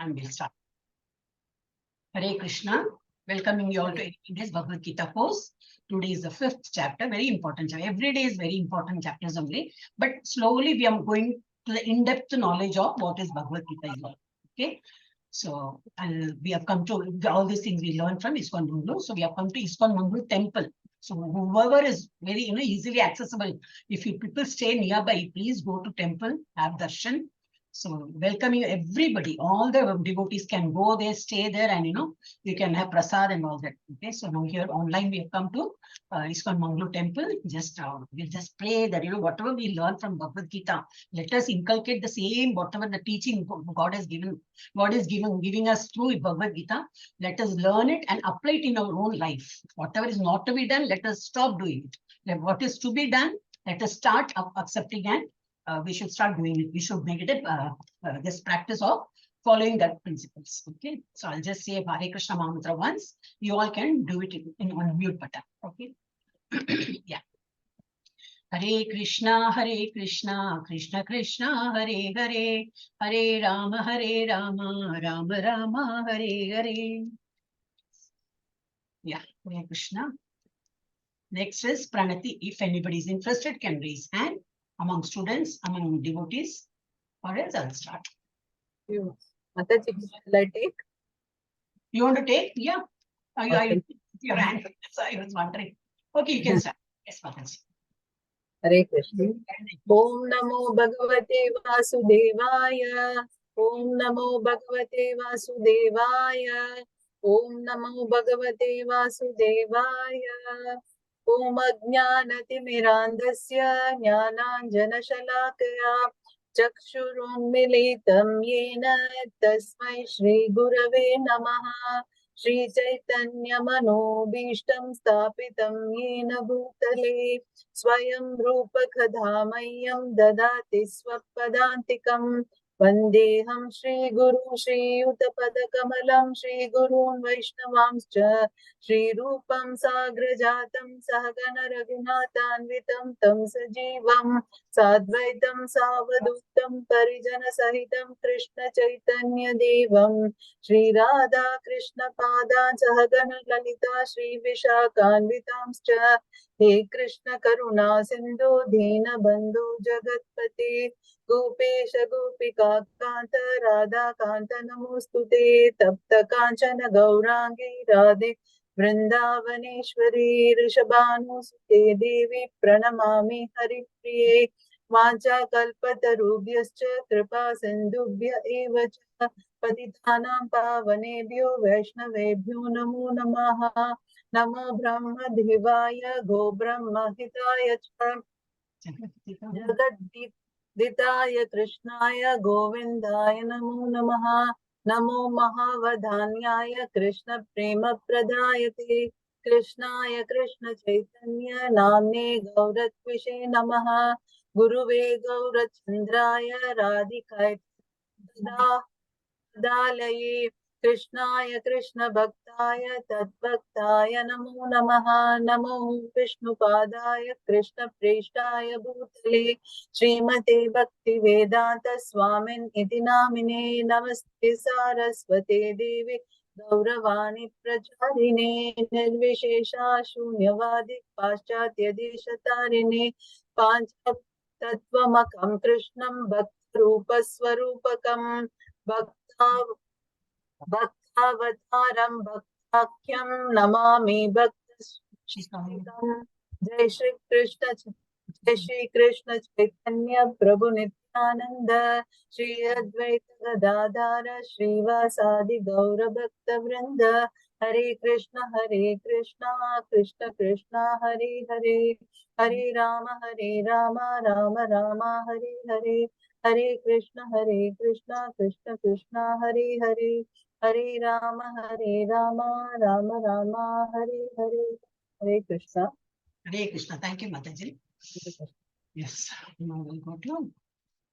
and we'll start. Hare Krishna. Welcoming you all to 18 days Bhagavad Gita course. Today is the 5th chapter, very important chapter. Every day is very important chapters only, but slowly we are going to the in-depth knowledge of what is Bhagavad Gita is all. Okay. So we have come to all these things we learned from ISKCON Mangalore. So we have come to ISKCON Mangalore temple. So whoever is very easily accessible, if you people stay nearby, please go to temple, have darshan. So welcoming everybody, all the devotees can go there, stay there, and you can have prasad and all that. Okay, so now here online we have come to ISKCON Mangalore temple. Just we'll just pray that whatever we learn from Bhagavad Gita, let us inculcate the same whatever the teaching God has given. God is giving us through Bhagavad Gita. Let us learn it and apply it in our own life. Whatever is not to be done, let us stop doing it. What is to be done, let us start accepting and we should start doing it. We should make it this practice of following that principles. Okay, so I'll just say Hare Krishna mantra once. You all can do it in on mute button. Okay, yeah. Hare Krishna, Krishna Krishna, Hare Hare, Hare Rama, Rama Rama, Hare Hare. Yeah, Hare Krishna. Next is Pranati. If anybody is interested, can raise hand among students, among devotees, or else I'll start. Mathaji, shall I take? You want to take? Yeah. Okay. Your hand. So I was wondering. Okay, you can start. Yes, Mathaji. Hare Krishna. Om Namo Bhagavate Vasudevaya. Om Namo Bhagavate Vasudevaya. Om Namo Bhagavate Vasudevaya. Om Ajnanatimirandasya Jnananjana Shalakaya Chakshurunmilitam Yena Tasmai Shri Gurave Namaha. Shri Chaitanya Manobishtam Stapitam Yena Bhutale Swayam Rupa Kadhamayam Dadati Swapadantikam Vandeham Shri Guru Shri Utapada Kamalam Shri Gurun Vaishnavamscha Shri Rupam Sagrajatam Sahagana Raghunathanvitam Tam Sajivam Sadvaitam Savadutam Parijana Sahitam Krishna Chaitanya Devam Shri Radha Krishna Padan Sahagana Lalita Shri Vishakhanvitamscha He Krishna Karuna Sindhu Dina Bandhu Jagatpati Gopesha Gopika Kanta Radha Kanta Namostute Tapta Kanchana Gaurangi Radhe Vrindavaneshwari Rishabhanusute Devi Pranamami Haripriye Vacha Kalpatarubhyascha Kripa Sindhubhya Evacha Patithanam Pavanebhyo Vaishnavebhyo Namo Namaha Namo Brahma Devaya Go Brahma Hitaya Jagaditaya Krishnaya Govindaya Namo Namaha Namo Mahavadanyaya Krishna Prema Pradayate Krishnaya Krishna Chaitanya Namne Gauratvishe Namaha Guruve Gaurachandraya Radhikaya Dalaye Krishnaya Krishna Bhaktaya Tadbhaktaya Namo Namaha Namo Vishnu Padaya Krishna Preshtaya Bhutale Srimate Bhakti Vedanta Swamin Iti Namine Namaste Saraswate Devi Gauravani Pracharine Nirvishesha Shunyavadi Paschatya Deshatarine Pancha Tattvamakam Krishnam Bhakti Rupa Swarupakam Bhaktavataram Bhaktakyam Namami Bhaktashitam Jai Shri Krishna Chaitanya Prabhu Nityananda Shri Advaita Gadadhara Shri Vasadi Gaura Bhakta Vrinda Hare Krishna Krishna Krishna Hare Hare Hare Rama Rama Rama Hare Hare Hare Krishna Krishna Krishna Hare Hare Hare Rama Rama Rama Hare Hare Hare Krishna. Hare Krishna. Thank you, Mathaji. Yes, now we'll go to.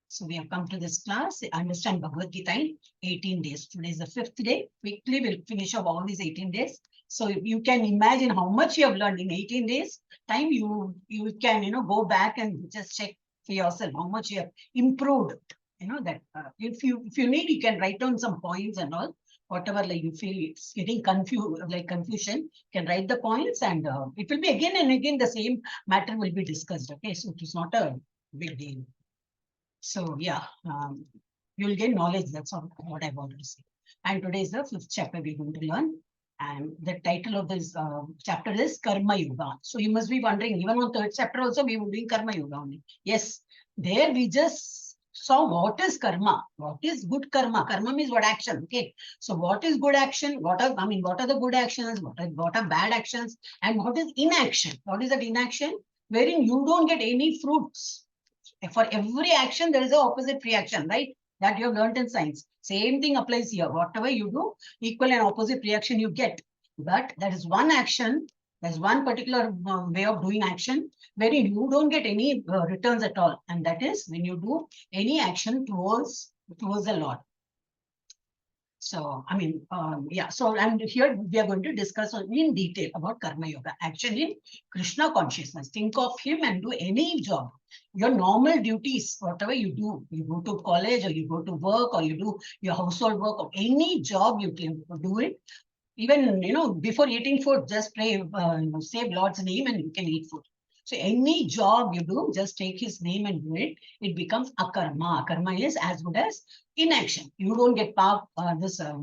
So we have come to this class. Understand Bhagavad Gita in 18 days. Today is the 5th day. Quickly we'll finish up all these 18 days. So you can imagine how much you have learned in 18 days. Time you can go back and just check for yourself how much you have improved You know that if you need, you can write down some points and all, whatever like you feel it's getting confused, like confusion, you can write the points, and it will be again and again the same matter will be discussed. Okay, so it is not a big deal. So yeah, you'll gain knowledge. That's all what I wanted to say. And today is the 5th chapter we're going to learn. And the title of this chapter is Karma Yoga. So you must be wondering, even on 3rd chapter also, we were doing Karma Yoga only. Yes, there we just saw what is karma, what is good karma. Karma means what action. Okay, so what is good action? What are the good actions? What are bad actions? And what is inaction? What is that inaction? Wherein you don't get any fruits. For every action, there is an opposite reaction, right? That you have learned in science. Same thing applies here. Whatever you do, equal and opposite reaction you get. But that is one action, there's one particular way of doing action wherein you don't get any returns at all. And that is when you do any action towards the Lord. So, yeah. So, and here we are going to discuss in detail about Karma Yoga, action in Krishna consciousness. Think of him and do any job. Your normal duties, whatever you do, you go to college or you go to work or you do your household work or any job, you can do it. Even, before eating food, just pray, say Lord's name and you can eat food. So any job you do, just take his name and do it. It becomes akarma. Akarma is as good as inaction. You don't get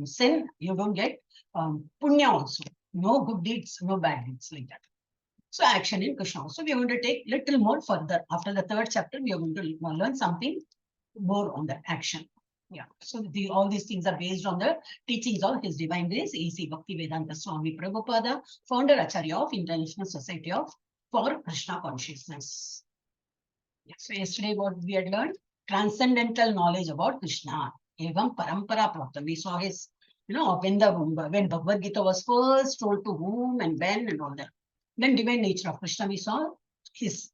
sin. You don't get punya also. No good deeds, no bad deeds like that. So action in Krishna. So we are going to take little more further. After the 3rd chapter, we are going to learn something more on that action. Yeah. So all these things are based on the teachings of His Divine Grace, A.C. Bhaktivedanta Swami Prabhupada, founder Acharya of International Society for Krishna Consciousness. Yeah. So yesterday what we had learned, transcendental knowledge about Krishna. Evam parampara prapta. We saw his, when Bhagavad Gita was first told to whom and when and all that. Then divine nature of Krishna, we saw his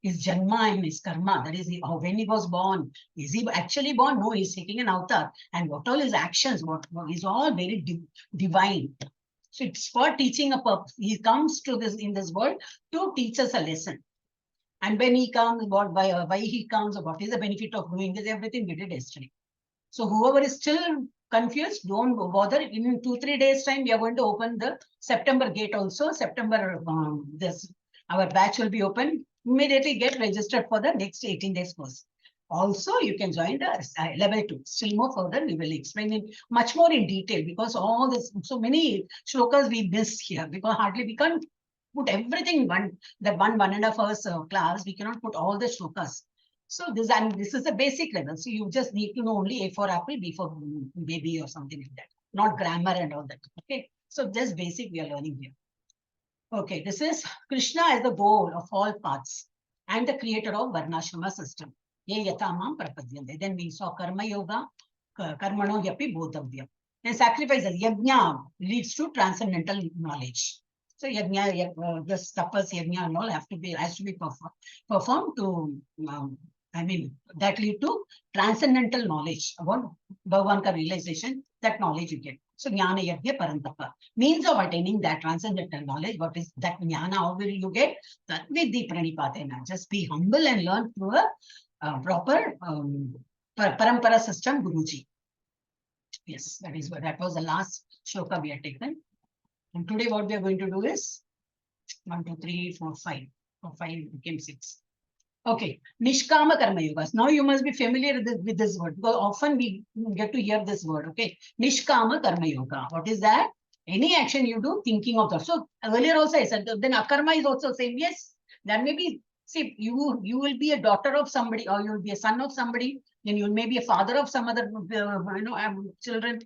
janma and his karma. That is, when he was born. Is he actually born? No, he's taking an avatar. And what all his actions, what is all very divine. So it's for teaching a purpose. He comes to in this world to teach us a lesson. And when he comes, why he comes, what is the benefit of doing this, everything we did yesterday. So whoever is still confused, don't bother. In 2-3 days time, we are going to open the September gate also. September, our batch will be open. Immediately get registered for the next 18 days course. Also, you can join the level 2. Still more further, we will explain it much more in detail, because all this, so many shlokas we miss here, because hardly we can't put everything in that 1.5 hours class. We cannot put all the shlokas. So this is a basic level. So you just need to know only A for apple, B for baby or something like that. Not grammar and all that. Okay. So just basic we are learning here. Okay. This is Krishna as the goal of all paths and the creator of Varnashrama system. Ye yatamam prapadyante. Then we saw Karma Yoga, Karmano yapi bodhavya. Then sacrifices, yajna leads to transcendental knowledge. So yajna, the tapas, yajna and all has to be performed to that lead to transcendental knowledge about Bhagavan ka realization, that knowledge you get. So jnana yajna parantapa means of attaining that transcendental knowledge. What is that jnana? How will you get that? Vidhi pranipatena. Just be humble and learn through a proper parampara system, Guruji. Yes, that was the last shloka we had taken. And today what we are going to do is 1, 2, 3, 4, 5. 5 became 6. Okay, Nishkama Karma Yogas. Now you must be familiar with this word, because often we get to hear this word. Okay, Nishkama Karma Yoga. What is that? Any action you do thinking of that. So earlier also I said, then Akarma is also same. Yes, that may be, see, you will be a daughter of somebody, or you will be a son of somebody, then you may be a father of some other children.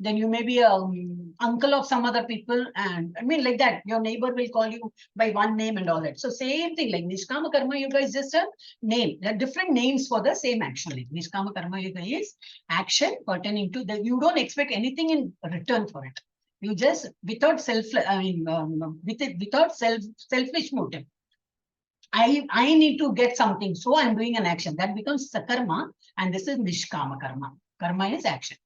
Then you may be an uncle of some other people, and like that. Your neighbor will call you by one name and all that. So same thing, like Nishkama Karma Yoga is just a name. There are different names for the same action. Like Nishkama Karma Yoga is action pertaining to that. You don't expect anything in return for it. You just without selfish motive. I need to get something, so I'm doing an action. That becomes sakarma, and this is Nishkama Karma. Karma is action.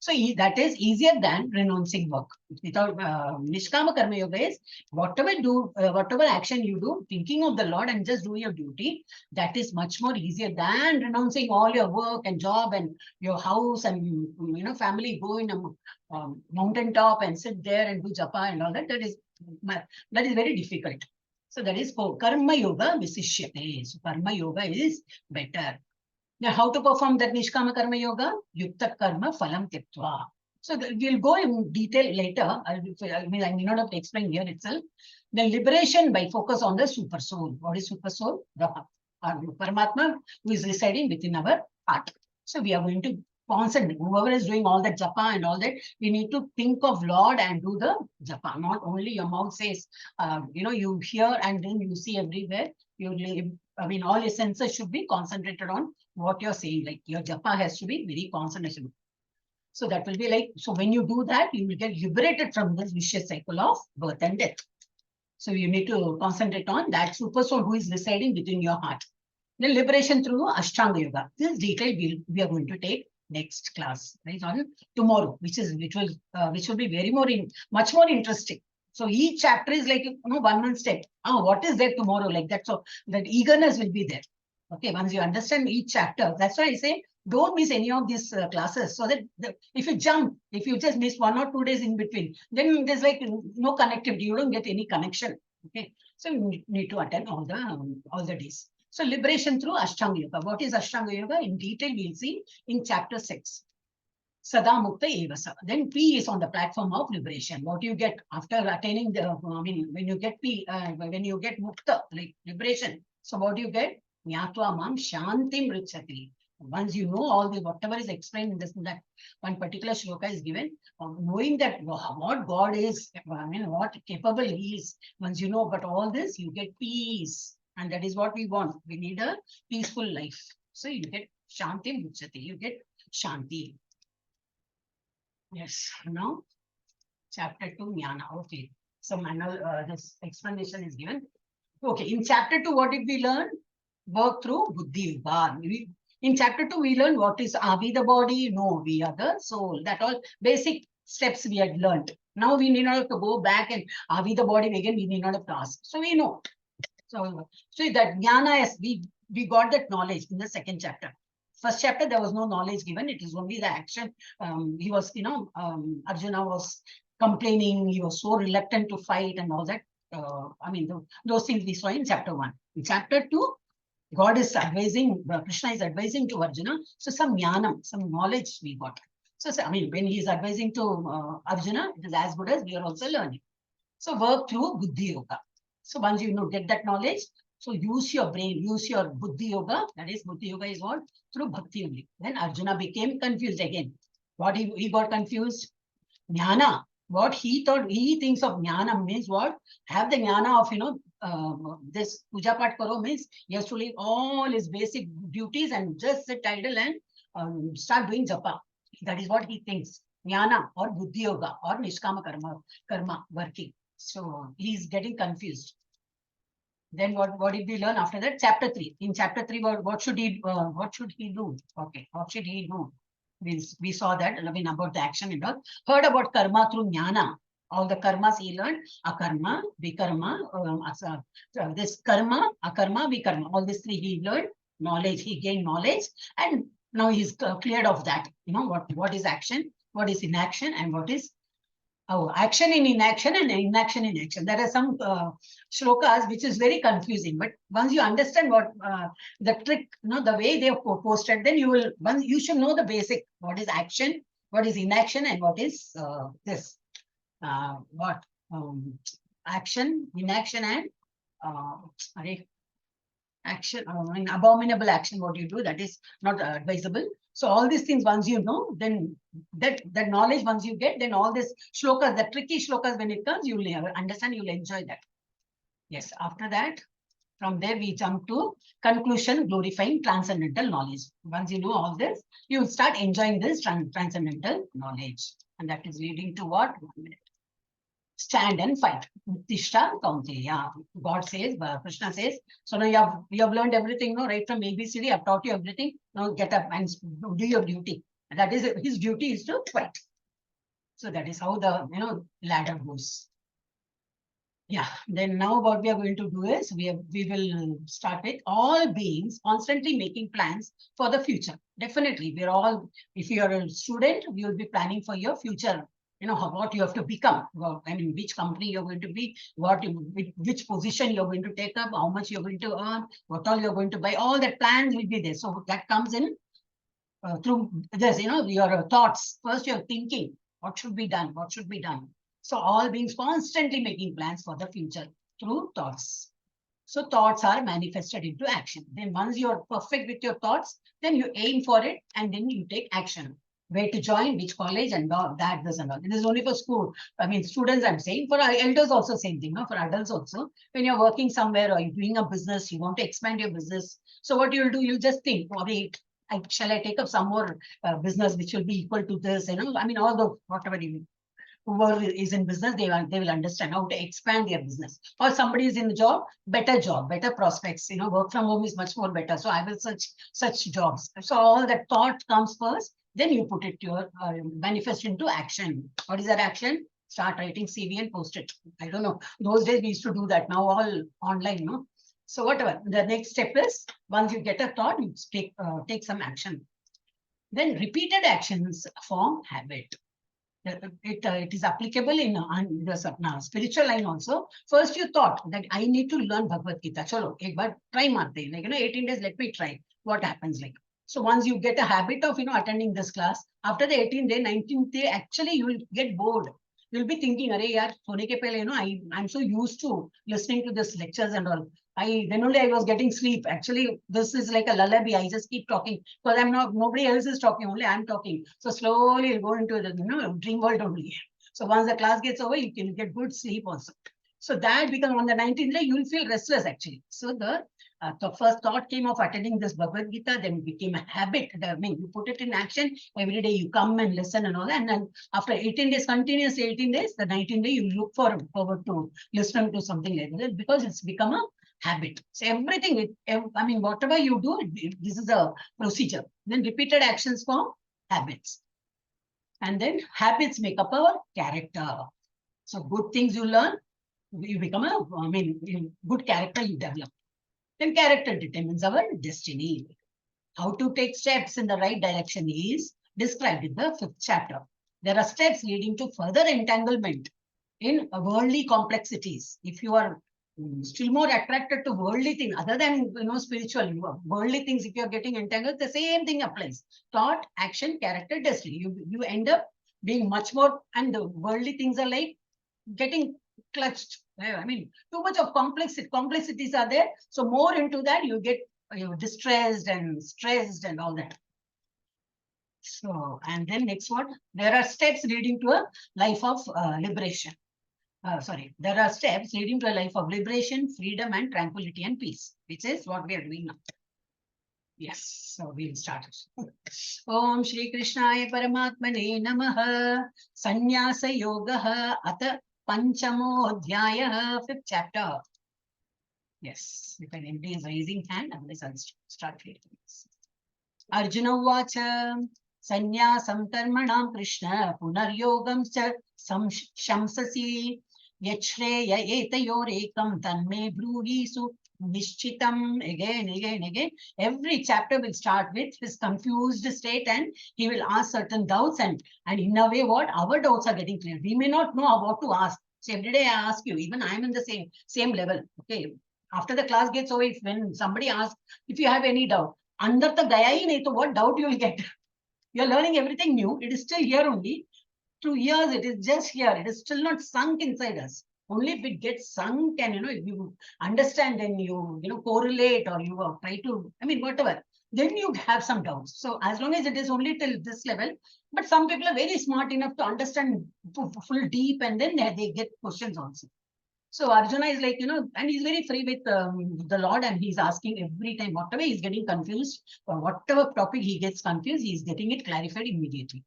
So that is easier than renouncing work. Without Nishkama Karma Yoga is whatever action you do, thinking of the Lord and just do your duty, that is much more easier than renouncing all your work and job and your house and family, go in a mountain top and sit there and do japa and all that. That is very difficult. So that is for Karma Yoga Visishyate. So Karma Yoga is better. Now, how to perform that Nishkama Karma Yoga? Yukta Karma Phalam Tyatva. So we'll go in detail later. I may not have to explain here itself. The liberation by focus on the super soul. What is super soul? The Paramatma who is residing within our heart. So we are going to concentrate. Whoever is doing all that japa and all that, we need to think of Lord and do the japa. Not only your mouth says, you hear and then you see everywhere. All your senses should be concentrated on what you're saying. Like your japa has to be very concentrated. So that will be like, so when you do that, you will get liberated from this vicious cycle of birth and death. So you need to concentrate on that super soul who is residing within your heart. Then liberation through Ashtanga Yoga. This detail we are going to take next class, right, on tomorrow, which will be much more interesting. So each chapter is like one step. What is there tomorrow, like that? So that eagerness will be there. Okay, once you understand each chapter, that's why I say don't miss any of these classes. So that if you just miss 1 or 2 days in between, then there's like no connectivity. You don't get any connection. Okay, so you need to attend all the days. So liberation through Ashtanga Yoga. What is Ashtanga Yoga? In detail, we'll see in chapter 6. Sada Mukta Evasa. Then P is on the platform of liberation. What you get after attaining when you get P, when you get Mukta, like liberation. So what do you get? Nyatva Mam Shantim Richati. Once you know all the whatever is explained in this, that one particular shloka is given, knowing that what God is, what capable He is. Once you know about all this, you get peace. And that is what we want. We need a peaceful life. So you get Shanti Muchati. You get Shanti. Yes. Now, chapter 2, Jnana. Okay. So this explanation is given. Okay. In chapter 2, what did we learn? Work through Buddhi Yoga. In chapter 2, we learned what is are we the body? No, we are the soul. That all basic steps we had learned. Now we need not have to go back and are we the body again? We need not have to ask. So we know. So that jnana is we got that knowledge in the second chapter. First chapter there was no knowledge given. It is only the action. He was Arjuna was complaining. He was so reluctant to fight and all that. Those things we saw in chapter 1. In chapter 2, God is advising. Krishna is advising to Arjuna. So some jnana, some knowledge we got. So when he is advising to Arjuna, it is as good as we are also learning. So work through Buddhi Yoga. So once you get that knowledge, so use your brain, use your Buddhi Yoga. That is, Buddhi Yoga is what? Through Bhakti only. Then Arjuna became confused again. What he got confused? Jnana. What he thought, he thinks of jnana means what? Have the jnana of, this puja pat karo means he has to leave all his basic duties and just sit idle and start doing japa. That is what he thinks. Jnana or Buddhi Yoga or Nishkama karma working. So he's getting confused. Then what did we learn after that? Chapter 3. In chapter 3, what should he do? Okay, what should he do? We saw that about the action and all. Heard about karma through jnana. All the karmas he learned: akarma, vikarma, this karma, akarma, vikarma. All these 3 he learned. Knowledge, he gained knowledge, and now he's cleared of that. What is action, what is inaction, and what is action in inaction and inaction in action. There are some shlokas which is very confusing, but once you understand what the trick, the way they have posted, then you should know the basic. What is action, what is inaction, and what is this? Action, inaction, and action, abominable action. What you do, that is not advisable. So all these things, once you know, then that knowledge, once you get, then all these shlokas, the tricky shlokas, when it comes, you will understand, you will enjoy that. Yes, after that, from there we jump to conclusion, glorifying transcendental knowledge. Once you know all this, you will start enjoying this transcendental knowledge. And that is leading to what? 1 minute. Stand and fight. Uttishta Kaunteya. God says, Krishna says, so now you have learned everything, right from ABCD. I've taught you everything. Now get up and do your duty. And that is his duty is to fight. So that is how the ladder goes. Yeah, then now what we are going to do is we will start with all beings constantly making plans for the future. Definitely, we're all, if you are a student, you will be planning for your future. What you have to become. I mean, which company you're going to be, which position you're going to take up, how much you're going to earn, what all you're going to buy. All that plans will be there. So that comes in through this, your thoughts. First, you're thinking what should be done, what should be done. So all beings constantly making plans for the future through thoughts. So thoughts are manifested into action. Then once you're perfect with your thoughts, then you aim for it and then you take action. Where to join, which college, and all that, this and all. This is only for school. I mean, students, I'm saying. For elders also same thing, for adults also. When you're working somewhere or you're doing a business, you want to expand your business. So what you'll do, you'll just think, wait, shall I take up some more business which will be equal to this? I mean, all the whatever whoever is in business, they will understand how to expand their business. Or somebody is in the job, better prospects. Work from home is much more better. So I will search such jobs. So all that thought comes first, then you put it to your manifest into action. What is that action? Start writing CV and post it. I don't know. Those days we used to do that. Now all online, no? So whatever. The next step is once you get a thought, you take some action. Then repeated actions form habit. It is applicable in the spiritual line also. First, you thought that I need to learn Bhagavad Gita. Chalo, but try marte. 18 days, let me try. What happens like? So once you get a habit of, attending this class, after the 18th day, 19th day, actually you will get bored. You'll be thinking, Arey, yaar, sone ke pehle, I'm so used to listening to this lectures and all. Then only I was getting sleep. Actually, this is like a lullaby. I just keep talking because nobody else is talking, only I'm talking. So slowly you'll go into the, dream world only. So once the class gets over, you can get good sleep also. So that becomes on the 19th day, you'll feel restless actually. So the first thought came of attending this Bhagavad Gita, then became a habit. I mean, you put it in action. Every day you come and listen and all that. And then after 18 days, continuous 18 days, the 19th day, you look forward to listening to something like that because it's become a habit. So everything, I mean, whatever you do, this is a procedure. Then repeated actions form habits. And then habits make up our character. So good things you learn, you become good character you develop. Then character determines our destiny. How to take steps in the right direction is described in the 5th chapter. There are steps leading to further entanglement in worldly complexities. If you are still more attracted to worldly things other than spiritual, worldly things, if you are getting entangled, the same thing applies. Thought, action, character, destiny. You end up being much more, and the worldly things are like getting clutched. I mean, too much of complexities are there. So more into that, you get distressed and stressed and all that. So, and then next one, there are steps leading to a life of liberation. There are steps leading to a life of liberation, freedom, and tranquility and peace, which is what we are doing now. Yes, so we'll start. Om Shri Krishnaya Paramatmane Namaha. Sannyasa Yoga Ata Panchamo Dhyaya, 5th chapter. Yes, if anybody is raising hand, otherwise I'll start reading this. Arjuna Vacha Sannyasam Karmanam Krishna Punaryogam Shamsasi Yachreya Etayorekam Tanme Bruhisu Nishchitam. Again. Every chapter will start with his confused state and he will ask certain doubts, and in a way, what our doubts are getting clear. We may not know what to ask. So every day I ask you, even I'm in the same level. Okay. After the class gets over, when somebody asks if you have any doubt, under the gaya hi nahi, to what doubt you will get? You're learning everything new. It is still here only. Through years, it is just here. It is still not sunk inside us. Only if it gets sunk and, if you understand and you correlate or you try to, whatever, then you have some doubts. So as long as it is only till this level, but some people are very smart enough to understand full deep, and then they get questions also. So Arjuna is like, and he's very free with the Lord, and he's asking every time, whatever he's getting confused, or whatever topic he gets confused, he's getting it clarified immediately.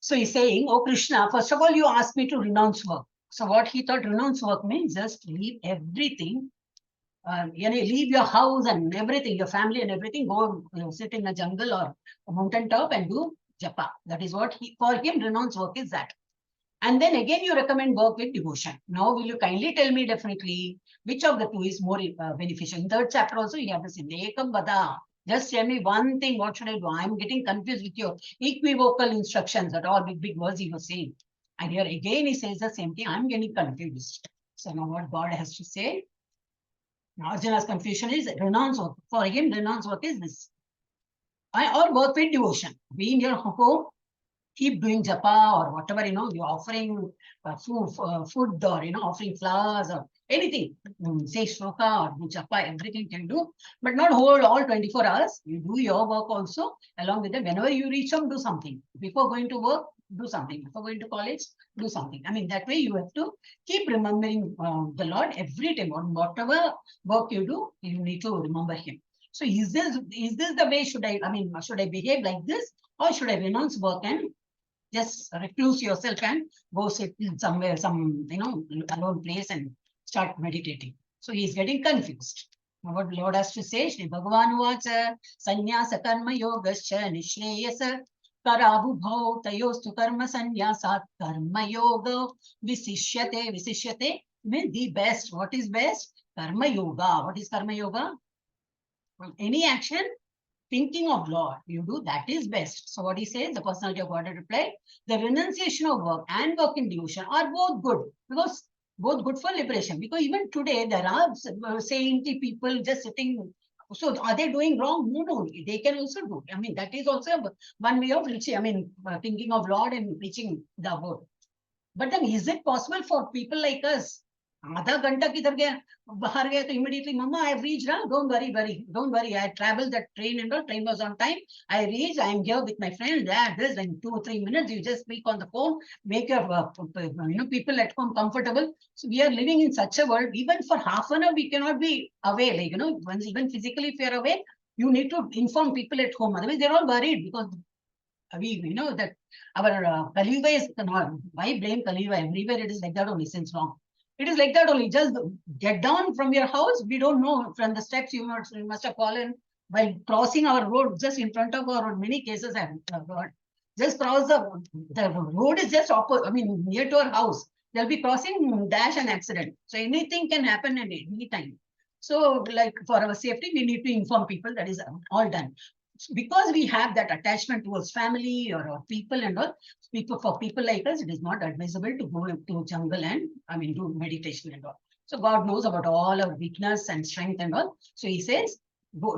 So he's saying, oh Krishna, first of all, you asked me to renounce work. So what he thought renounce work means just leave everything, leave your house and everything, your family and everything, go sit in a jungle or a mountain top and do japa. That is what for him, renounce work is that. And then again, you recommend work with devotion. Now, will you kindly tell me definitely which of the two is more beneficial? In third chapter also, you have the same. Ekam vada. Just tell me one thing. What should I do? I'm getting confused with your equivocal instructions at all big words he was saying. And here again, he says the same thing. I'm getting confused. So now what God has to say? Now, Arjuna's confusion is renounce work. For him, renounce work is this. Or work with devotion. Be in your home, keep doing japa or whatever, you're offering food or, offering flowers or anything. Say shloka or do japa, everything can do, but not hold all 24 hours. You do your work also along with them. Whenever you reach home, do something. Before going to work, do something. Before going to college, do something. I mean, that way you have to keep remembering the Lord every time. On whatever work you do, you need to remember him. So is this the way should I behave like this, or should I renounce work and just recluse yourself and go sit somewhere, some alone place and start meditating? So he is getting confused. What Lord has to say, Shri Bhagavan Vacha, Sanyasa Karma Yogascha Nishreyasa Karabhubhau Tayostu Karma Sanyasat Karma Yoga Visishyate means the best. What is best? Karma Yoga. What is Karma Yoga? Any action thinking of Lord, you do, that is best. So what he says, the personality of God replied, the renunciation of work and work in devotion are both good, because both good for liberation. Because even today there are saintly people just sitting. So are they doing wrong? No, they can also do. I mean, that is also one way of reaching, thinking of Lord and reaching the word. But then is it possible for people like us? आधा घंटा किधर गया बाहर गया तो immediately mama I have reached, don't worry, I traveled that train and all, train was on time, I reached, I am here with my friend, this in 2 or 3 minutes you just speak on the phone, make your people at home comfortable. So we are living in such a world, even for half an hour we cannot be away, like once even physically if you are away, you need to inform people at home, otherwise they're all worried, because we know that our Kali Yuga is not. Why blame Kali Yuga? Everywhere it is like that only, since long. It is like that only. Just get down from your house. We don't know from the steps you must have fallen while crossing our road, just in front of our road. Many cases I have got. Just cross the road is just opposite. I mean, near to our house. They'll be crossing, dash an accident. So anything can happen at any time. So, like for our safety, we need to inform people. That is all done. Because we have that attachment towards family or people and all, for people like us, it is not advisable to go into jungle and do meditation and all. So God knows about all our weakness and strength and all. So he says,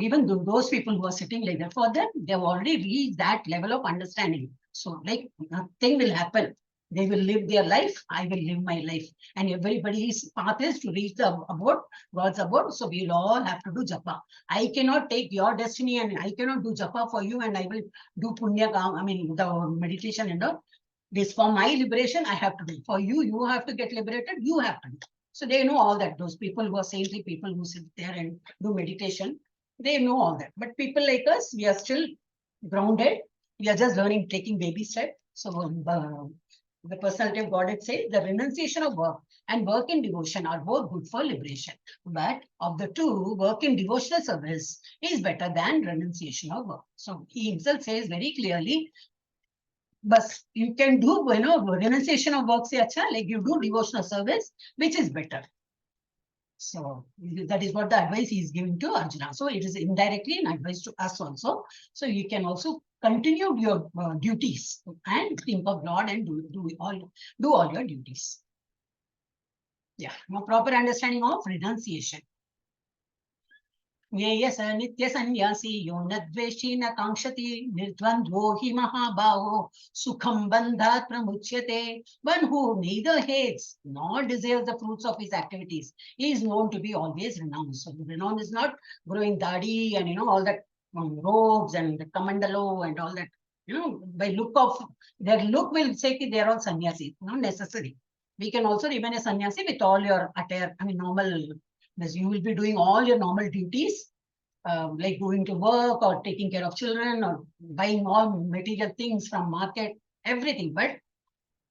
even those people who are sitting like that, for them, they've already reached that level of understanding. So like nothing will happen. They will live their life, I will live my life. And everybody's path is to reach the abode, God's abode. So we'll all have to do japa. I cannot take your destiny and I cannot do japa for you and I will do punya, the meditation and all. This for my liberation, I have to do. For you, you have to get liberated, you have to do. So they know all that. Those people who are saintly people who sit there and do meditation, they know all that. But people like us, we are still grounded. We are just learning, taking baby steps. So the personality of God, it says the renunciation of work and work in devotion are both good for liberation. But of the two, work in devotional service is better than renunciation of work. So he himself says very clearly, but you can do renunciation of work, se acha, like you do devotional service, which is better. So that is what the advice he is giving to Arjuna. So it is indirectly an advice to us also. So you can also continue your duties and think of Lord and do all your duties. Yeah, no proper understanding of renunciation. Nitya Sanyasi Yonadveshi na Kankshati Nirdvandvo hi Mahabhaho Sukham Bandhat Pramuchyate. One who neither hates nor desires the fruits of his activities is known to be always renounced. So renown is not growing dadi and all that robes and the kamandalo and all that. By look of their look will say they are all sannyasis, not necessary. We can also remain a sannyasi with all your attire, normal. You will be doing all your normal duties, like going to work or taking care of children or buying all material things from market, everything. But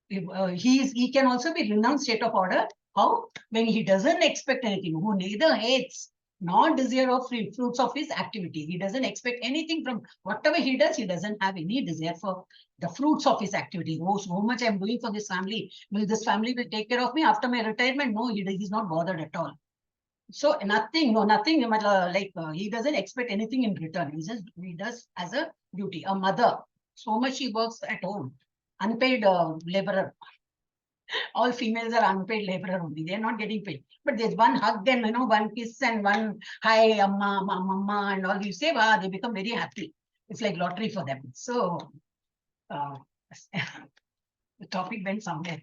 he can also be renounced state of order. How? When he doesn't expect anything, who neither hates not desire of fruits of his activity. He doesn't expect anything from whatever he does. He doesn't have any desire for the fruits of his activity. Oh, so much I'm doing for this family. Will this family will take care of me after my retirement? No, he's not bothered at all. So nothing, no, nothing, he doesn't expect anything in return. He does as a duty. A mother, so much she works at home, unpaid laborer. All females are unpaid laborer only. They're not getting paid. But there's one hug and, one kiss and one hi, amma, mama, and all. You say, wow, they become very happy. It's like lottery for them. So the topic went somewhere.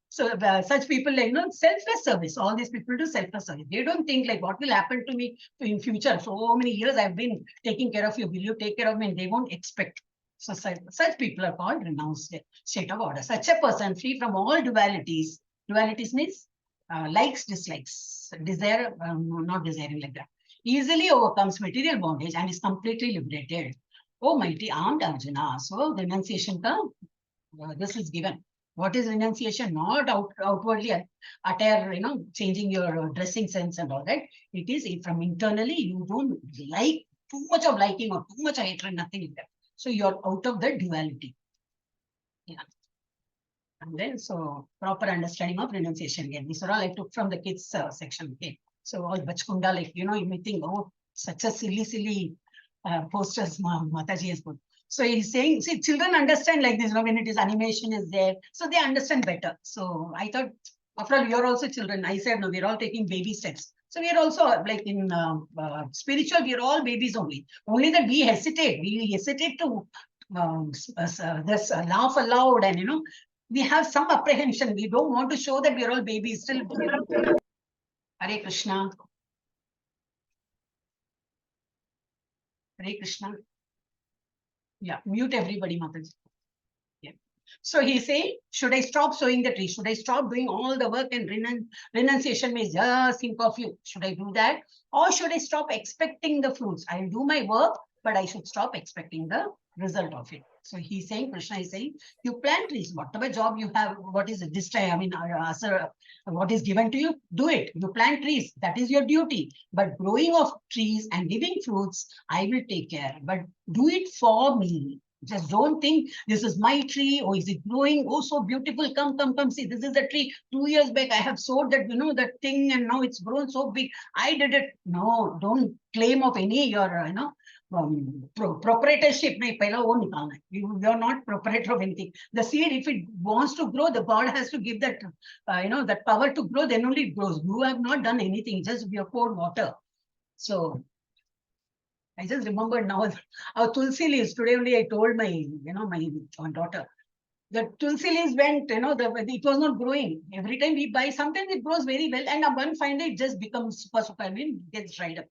So such people, selfless service. All these people do selfless service. They don't think like what will happen to me in future. So many years I've been taking care of you. Will you take care of me? And they won't expect. So such people are called renounced state of order. Such a person free from all dualities. Dualities means likes, dislikes, desire, not desiring like that. Easily overcomes material bondage and is completely liberated. Oh, mighty armed Arjuna. So renunciation, this is given. What is renunciation? Not outwardly attire, changing your dressing sense and all that. It is from internally, you don't like too much of liking or too much hatred, nothing like that. So you're out of the duality. Yeah. And then, so proper understanding of renunciation again. These are all I took from the kids section. Okay. So all Bachkunda, like, you may think, oh, such a silly posters Mathaji has put. So he's saying, see, children understand like this, when it is animation is there, so they understand better. So I thought, after all, you're also children. I said, no, we're all taking baby steps. So we are also like in spiritual, we are all babies only. Only that we hesitate. We hesitate to laugh aloud and, we have some apprehension. We don't want to show that we are all babies still. Hare Krishna. Hare Krishna. Yeah, mute everybody, Mathaji. Yeah. So he's saying, should I stop sowing the tree? Should I stop doing all the work and renunciation means just think of you? Should I do that? Or should I stop expecting the fruits? I'll do my work, but I should stop expecting the result of it. So he's saying, Krishna is saying, you plant trees, whatever job you have, what is it this time? I mean, what is given to you, do it. You plant trees, that is your duty. But growing of trees and giving fruits, I will take care. But do it for me. Just don't think this is my tree. Oh, is it growing? Oh, so beautiful. Come. See, this is the tree. 2 years back, I have sowed that, that thing, and now it's grown so big. I did it. No, don't claim of any your, proprietorship. You're not proprietor of anything. The seed, if it wants to grow, the God has to give that, that power to grow. Then only it grows. You have not done anything. Just you have poured water. So I just remembered now our tulsi leaves. Today only I told my, my daughter. The tulsi leaves went, it was not growing. Every time we buy, sometimes it grows very well. And one fine day it just becomes super, I mean, gets dried up.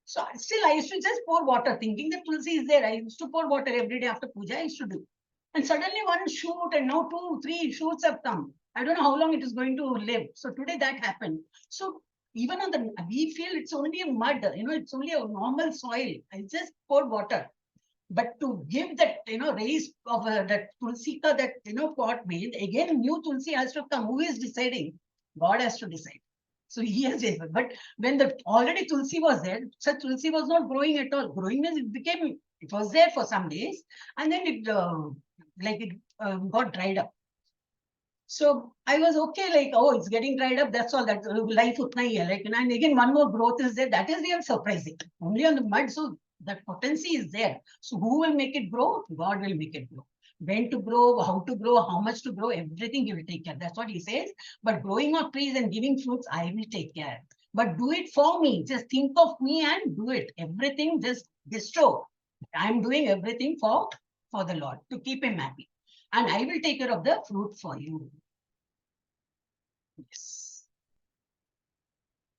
So still I used to just pour water, thinking that tulsi is there. I used to pour water every day after puja. I used to do. And suddenly one shoot and now 2, 3 shoots have come. I don't know how long it is going to live. So today that happened. So even on the, we feel it's only a mud, it's only a normal soil. I just pour water. But to give that, raise of that tulsi ka, that, pot made, again, new tulsi has to come. Who is deciding? God has to decide. So he has it. But when the already tulsi was there, such tulsi was not growing at all. Growing means it was there for some days. And then it, got dried up. So I was okay, like, oh, it's getting dried up. That's all. That life utna hi hai. And again, one more growth is there. That is real surprising. Only on the mud, so that potency is there. So who will make it grow? God will make it grow. When to grow, how much to grow, everything he will take care. That's what he says. But growing of trees and giving fruits, I will take care. But do it for me. Just think of me and do it. Everything just bestow. I'm doing everything for the Lord to keep him happy. And I will take care of the fruit for you. Yes.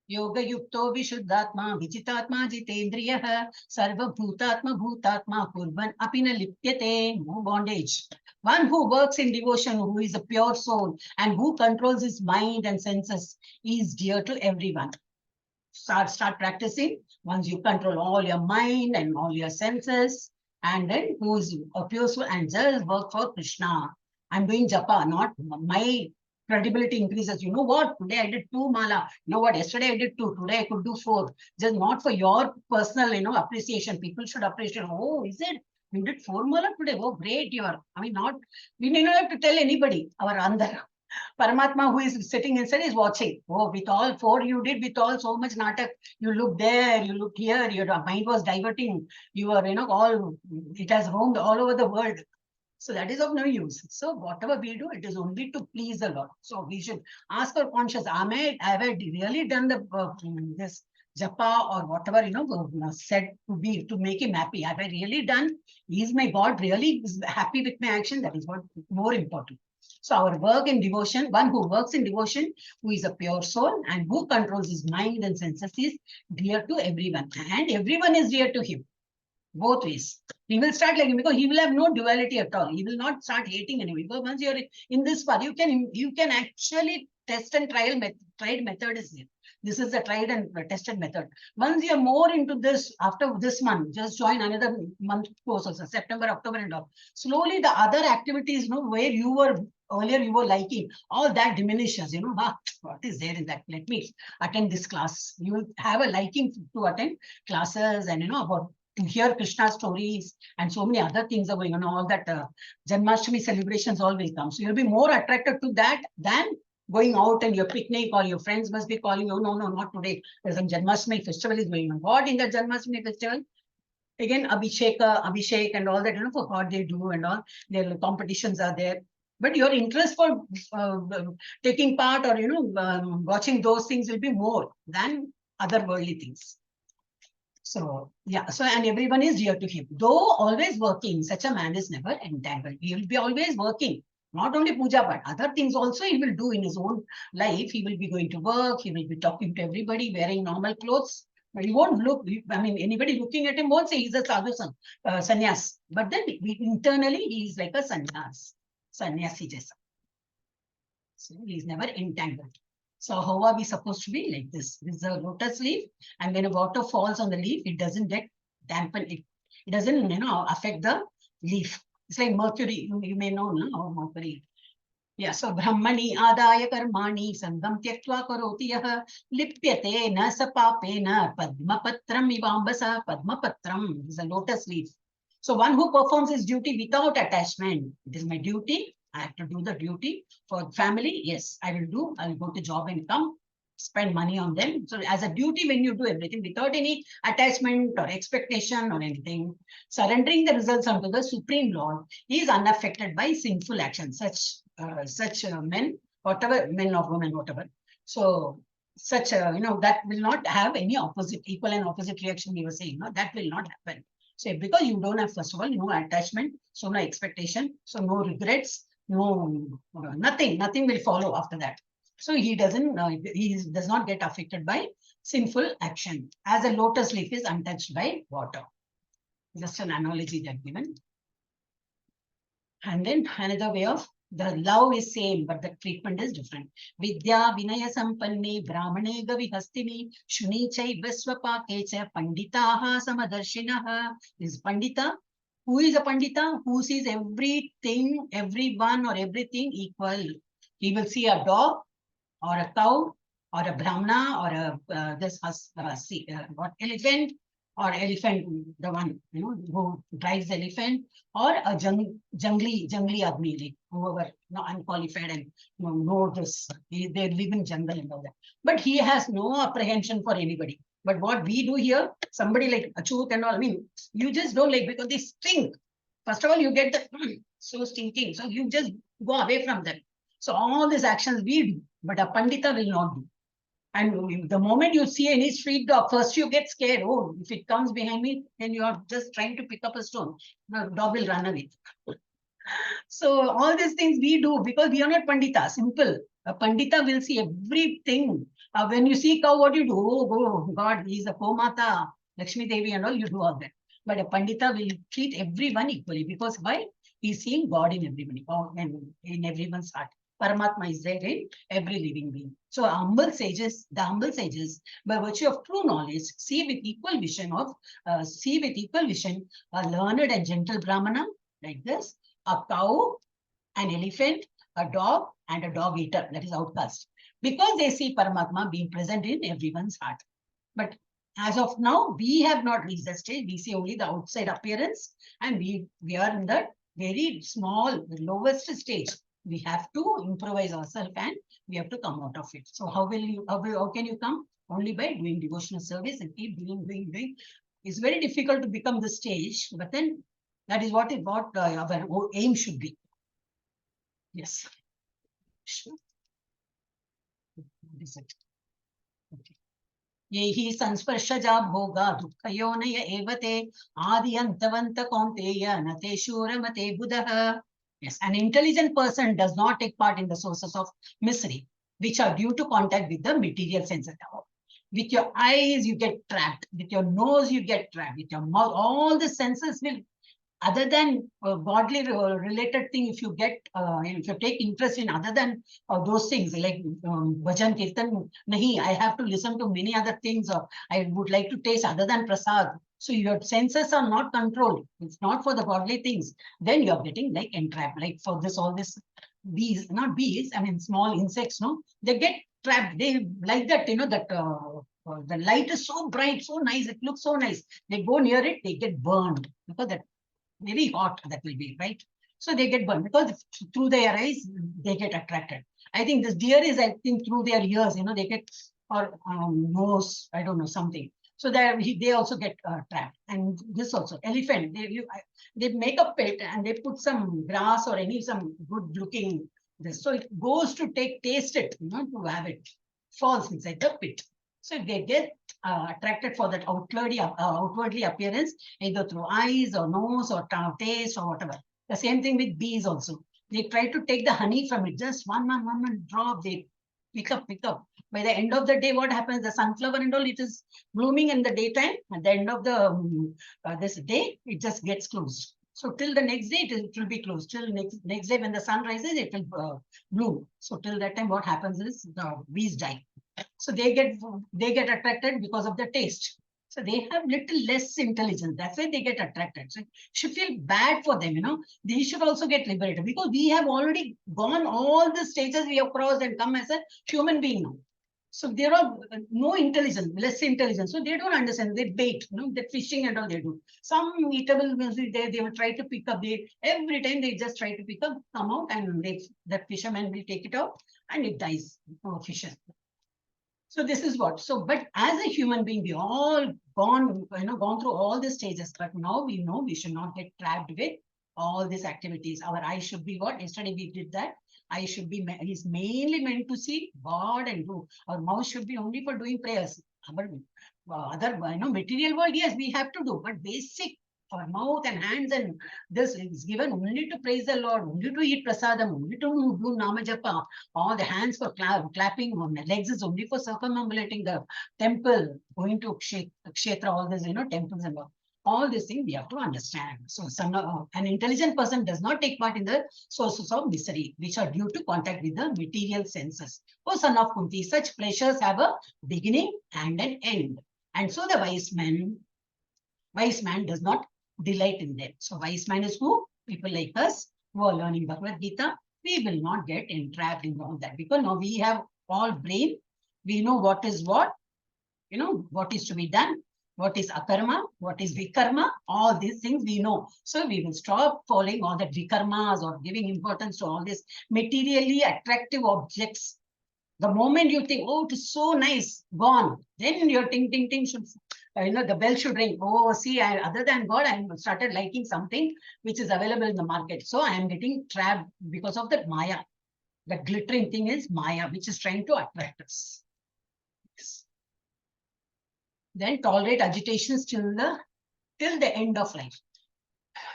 Yoga yukto vishuddhatma vichitatma jitendriya sarva bhutatma kurvan apina lipyate. No bondage. One who works in devotion, who is a pure soul and who controls his mind and senses is dear to everyone. Start practicing. Once you control all your mind and all your senses, and then who is a pure soul and just work for Krishna. I'm doing japa, not my credibility increases. You know what? Today I did 2 mala. You know what? Yesterday I did 2. Today I could do 4. Just not for your personal, appreciation. People should appreciate. Oh, is it? You did 4 mala today? Oh, great! You are. I mean, we do not have to tell anybody. Our andar. Paramatma, who is sitting inside, is watching. Oh, with all 4 you did, with all so much natak, you look there, you look here, your mind was diverting. You are, it has roamed all over the world. So that is of no use. So whatever we do, it is only to please the Lord. So we should ask our conscience, have I really done this japa or whatever, said to make him happy? Have I really done? Is my God really happy with my action? That is what more important. So our work in devotion, one who works in devotion, who is a pure soul and who controls his mind and senses, is dear to everyone, and everyone is dear to him. Both ways. He will start liking, because he will have no duality at all. He will not start hating anyone. Because once you're in this part, you can actually test and tried method is there. This is the tried and tested method. Once you're more into this, after this month, just join another month course also, September, October and all. Slowly the other activities, where you were earlier you were liking, all that diminishes, what is there in that? Let me attend this class. You will have a liking to attend classes and, about to hear Krishna stories and so many other things are going on. All that Janmashtami celebrations all will come. So you'll be more attracted to that than going out and your picnic, or your friends must be calling you. No, not today. There's some Janmashtami festival is going on. What in the Janmashtami festival? Again, Abhishek and all that, for what they do and all. Their competitions are there. But your interest for taking part or, watching those things will be more than other worldly things. So, yeah, and everyone is dear to him. Though always working, such a man is never entangled. He will be always working. Not only puja, but other things also he will do in his own life. He will be going to work. He will be talking to everybody, wearing normal clothes. But he won't look, anybody looking at him won't say he's a sadhu sannyas. But then internally, he is like a sannyasi jaisa. So he is never entangled. So how are we supposed to be like this? This is a lotus leaf, and when water falls on the leaf, it doesn't get dampened. It doesn't, affect the leaf. It's like mercury. You may know, no? Mercury. Yeah, so Brahmani adaya karmani sangam tyaktva karoti yaha lipyate na sapapena padmapatram ivambasa. Padmapatram is a lotus leaf. So one who performs his duty without attachment. It is my duty. I have to do the duty for family. Yes, I will do. I will go to job and come, spend money on them. So as a duty, when you do everything without any attachment or expectation or anything, surrendering the results unto the Supreme Lord, he is unaffected by sinful actions. Such men, whatever, men or women, whatever. So such, that will not have any equal and opposite reaction we were saying. No, that will not happen. So because you don't have, first of all, no attachment, so no expectation, so no regrets, nothing will follow after that. So he does not get affected by sinful action, as a lotus leaf is untouched by water. Just an analogy that given. And then another way of, the love is same, but the treatment is different. Vidya vinaya sampanne brahmane gavihastini shuni chai viswapake cha panditaha samadarshinaha. Is pandita. Who is a pandita? Who sees everything, everyone or everything equal. He will see a dog or a cow or a brahmana or elephant, or elephant, the one who drives the elephant, or a jungli admi, like whoever unqualified and know this, they live in jungle and all that. But he has no apprehension for anybody. But what we do here, somebody like Achut and all, you just don't like, because they stink. First of all, you get the so stinking, so you just go away from them. So all these actions we do, but a pandita will not do. And the moment you see any street dog, first you get scared. Oh, if it comes behind me, then you are just trying to pick up a stone. The dog will run away. So all these things we do because we are not pandita. Simple. A pandita will see everything. When you see cow, what you do? Oh, God, he is a Pomata, Lakshmi Devi and all, you do all that. But a pandita will treat everyone equally, because why? He is seeing God in everybody, in everyone's heart. Paramatma is there in every living being. So the humble sages, by virtue of true knowledge, see with equal vision a learned and gentle Brahmana, like this, a cow, an elephant, a dog and a dog eater, that is outcast, because they see Paramatma being present in everyone's heart. But as of now, we have not reached that stage. We see only the outside appearance, and we are in the very small, the lowest stage. We have to improvise ourselves and we have to come out of it. So how can you come? Only by doing devotional service and keep doing. It's very difficult to become the stage, but then that is what our aim should be. Yes. Sure. What is it? Okay. ये हि संस्पर्शजा भोगा दुःखयोनय एव ते आदि अंतवंत कौन्तेय न ते शूरमते बुधः. Yes, an intelligent person does not take part in the sources of misery, which are due to contact with the material senses. With your eyes, you get trapped. With your nose, you get trapped. With your mouth, all the senses will, other than godly related thing, if you take interest in other than those things like bhajan kirtan, nahi, I have to listen to many other things, or I would like to taste other than prasad. So your senses are not controlled. It's not for the godly things. Then you are getting like entrapped. Like for this, all this bees, not bees, I mean small insects, no, they get trapped. They like that, that the light is so bright, so nice, it looks so nice. They go near it, they get burned because that very hot that will be, right? So they get burned because through their eyes, they get attracted. I think this deer is, I think, through their ears, they get, or nose, I don't know, something. So they also get trapped. And this also, elephant, they make a pit and they put some grass or some good looking this. So it goes to taste it, to have it, falls inside the pit. So they get attracted for that outwardly appearance, either through eyes or nose or taste or whatever. The same thing with bees also. They try to take the honey from it, just one drop, they pick up. By the end of the day, what happens? The sunflower and all, it is blooming in the daytime. At the end of the this day, it just gets closed. So till the next day, it will be closed. Till next day, when the sun rises, it will bloom. So till that time, what happens is the bees die. So they get attracted because of the taste. So they have little less intelligence. That's why they get attracted. So you should feel bad for them, They should also get liberated because we have already gone all the stages we have crossed and come as a human being now. So there are no intelligence, less intelligence. So they don't understand. They bait, that fishing and all they do. Some eatable, they will try to pick up. Every time they just try to pick up, come out, and that fisherman will take it out and it dies. Fishes. So this is what. So, but as a human being, we all gone through all the stages. But now we know we should not get trapped with all these activities. Our eye should be what? Yesterday we did that. Eye should be is mainly meant to see God and do. Our mouth should be only for doing prayers. Our other material world, yes, we have to do, but basic. Our mouth and hands and this is given only to praise the Lord, only to eat prasadam, only to do namajapa. All the hands for clapping, on the legs is only for circumambulating the temple, going to kshetra, all this, temples and all. All these things we have to understand. So an intelligent person does not take part in the sources of misery, which are due to contact with the material senses. O son of Kunti, such pleasures have a beginning and an end. And so the wise man does not delight in them. So wise man is who? People like us who are learning Bhagavad Gita. We will not get entrapped in all that because now we have all brain. We know what is what, what is to be done, what is akarma, what is vikarma, all these things we know. So we will stop following all the vikarmas or giving importance to all these materially attractive objects. The moment you think, oh, it is so nice, gone, then your ting, ting, ting should, the bell should ring. Oh, see, other than God, I started liking something which is available in the market. So I am getting trapped because of that Maya. The glittering thing is Maya, which is trying to attract us. Yes. Then tolerate agitations till the end of life.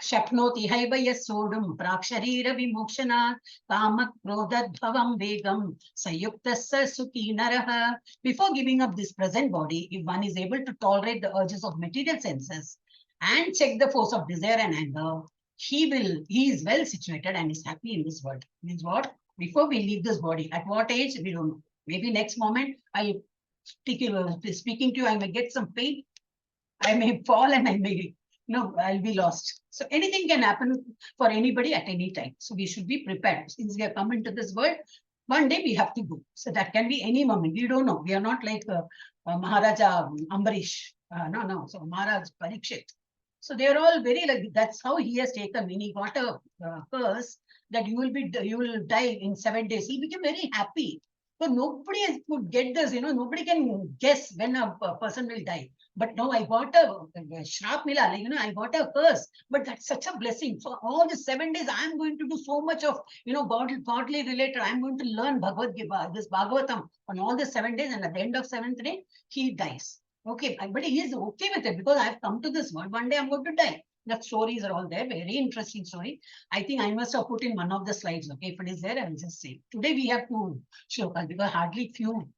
Shapnoti haiva yasodum praksharira vimokshana kamak krodadbhavam vegam sayuktassa sukhi naraha. Before giving up this present body, if one is able to tolerate the urges of material senses and check the force of desire and anger, he is well situated and is happy in this world. Means what? Before we leave this body, at what age? We don't know. Maybe next moment, speaking to you, I may get some pain. I may fall and I may no, I'll be lost. So anything can happen for anybody at any time. So we should be prepared. Since we have come into this world, one day we have to go. So that can be any moment. We don't know. We are not like Maharaja Ambarish. No. So Maharaj Parikshit. So they are all very like, that's how he has taken. When he got a curse that you will die in 7 days, he became very happy. So nobody could get this, nobody can guess when a person will die. But now I got a shrap mila, I got a curse. But that's such a blessing. For all the 7 days, I'm going to do so much of, godly related. I'm going to learn Bhagavad Gita, this Bhagavatam on all the 7 days. And at the end of 7th day, he dies. Okay, but he is okay with it because I've come to this world. One day I'm going to die. The stories are all there. Very interesting story. I think I must have put in one of the slides. Okay, if it is there, I will just say. Today we have two shlokas because hardly few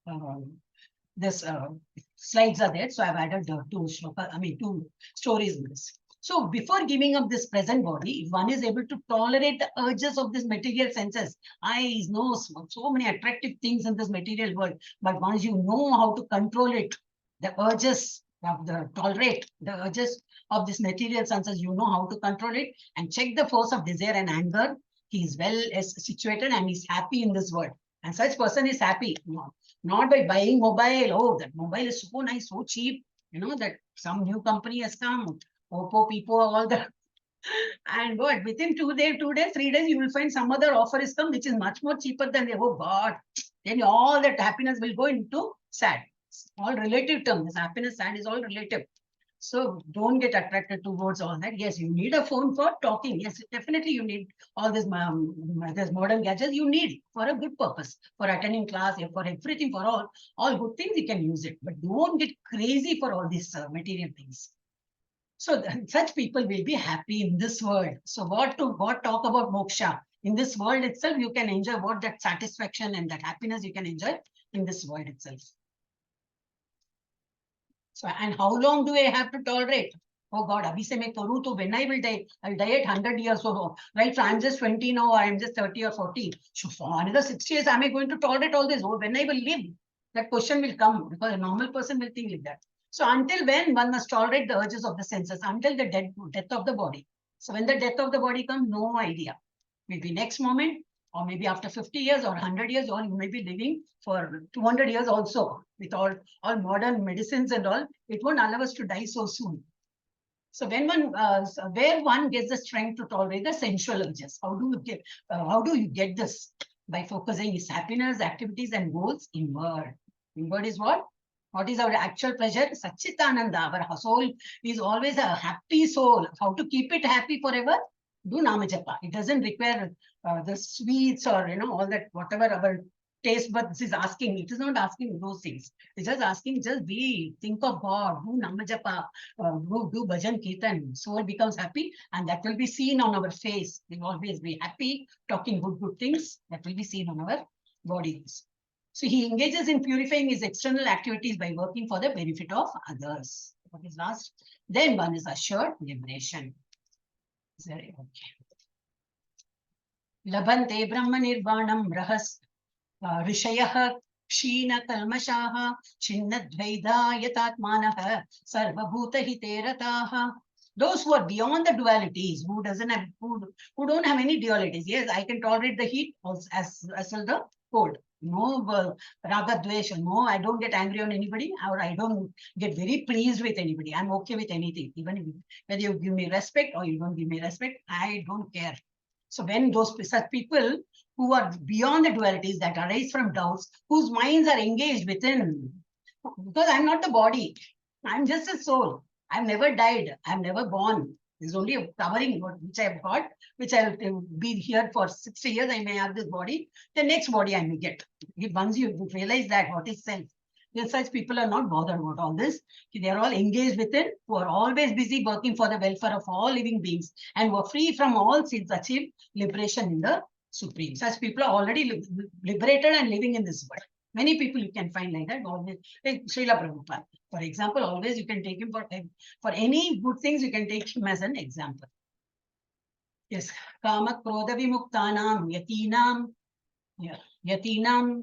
slides are there. So I've added two stories in this. So before giving up this present body, if one is able to tolerate the urges of this material senses, eyes, nose, so many attractive things in this material world, but once you know how to control it, the urges of the tolerate, the urges of this material senses, you know how to control it and check the force of desire and anger. He is well situated and he's happy in this world. And such person is happy, not by buying mobile. Oh, that mobile is so nice, so cheap. That some new company has come. Oppo, Pipo, all that. And what? Within 2 days, 3 days, you will find some other offer is come, which is much more cheaper than the, oh God. Then all that happiness will go into sad. All relative terms. This happiness, sad is all relative. So don't get attracted towards all that. Yes, you need a phone for talking. Yes, definitely you need all this modern gadgets. You need for a good purpose, for attending class, for everything, for all good things. You can use it, but don't get crazy for all these material things. So such people will be happy in this world. So what talk about moksha? In this world itself, you can enjoy what that satisfaction and that happiness you can enjoy in this world itself. So, and how long do I have to tolerate? Oh God, abhi se main karu to when I will die, I'll die at 100 years or right. So I'm just 20 now, I'm just 30 or 40. So for another 60 years, am I going to tolerate all this? Oh, when I will live, that question will come because a normal person will think like that. So until when one must tolerate the urges of the senses, until the death of the body. So when the death of the body comes, no idea. Maybe next moment, or maybe after 50 years or 100 years, or you may be living for 200 years also with all modern medicines and all. It won't allow us to die so soon. So when where one gets the strength to tolerate the sensual urges, how do you get this? By focusing his happiness, activities, and goals inward. Inward is what? What is our actual pleasure? Satchitananda. Our soul is always a happy soul. How to keep it happy forever? Do Namajapa. It doesn't require the sweets or all that, whatever our taste buds is asking. It is not asking those things. It's just asking, think of God, do Namajapa, do Bhajan Kirtan. Soul becomes happy, and that will be seen on our face. We'll always be happy, talking good things. That will be seen on our bodies. So he engages in purifying his external activities by working for the benefit of others. What is last? Then one is assured liberation. Okay. Labhante Brahma Nirvanam Rahas Rishayah Kshina Kalmashaha Chinnadvaida Yatatmanaha Sarvabhuta Hiterataha. Those who are beyond the dualities, who don't have any dualities. Yes, I can tolerate the heat as well the cold. No raga dvesha. No, I don't get angry on anybody, or I don't get very pleased with anybody. I'm okay with anything, even whether you give me respect or you don't give me respect. I don't care. So when such people who are beyond the dualities that arise from doubts, whose minds are engaged within, because I'm not the body, I'm just a soul. I've never died. I've never born. There's only a covering which I've got, which I'll be here for 60 years. I may have this body. The next body I may get. Once you realize that what is self, then such people are not bothered about all this. They are all engaged within, who are always busy working for the welfare of all living beings, and who are free from all sins, achieve liberation in the Supreme. Such people are already liberated and living in this world. Many people you can find like that. Always, like Srila Prabhupada, for example, always you can take him for any good things, you can take him as an example. Yes, Kama Krodha Vimuktanam Yatinam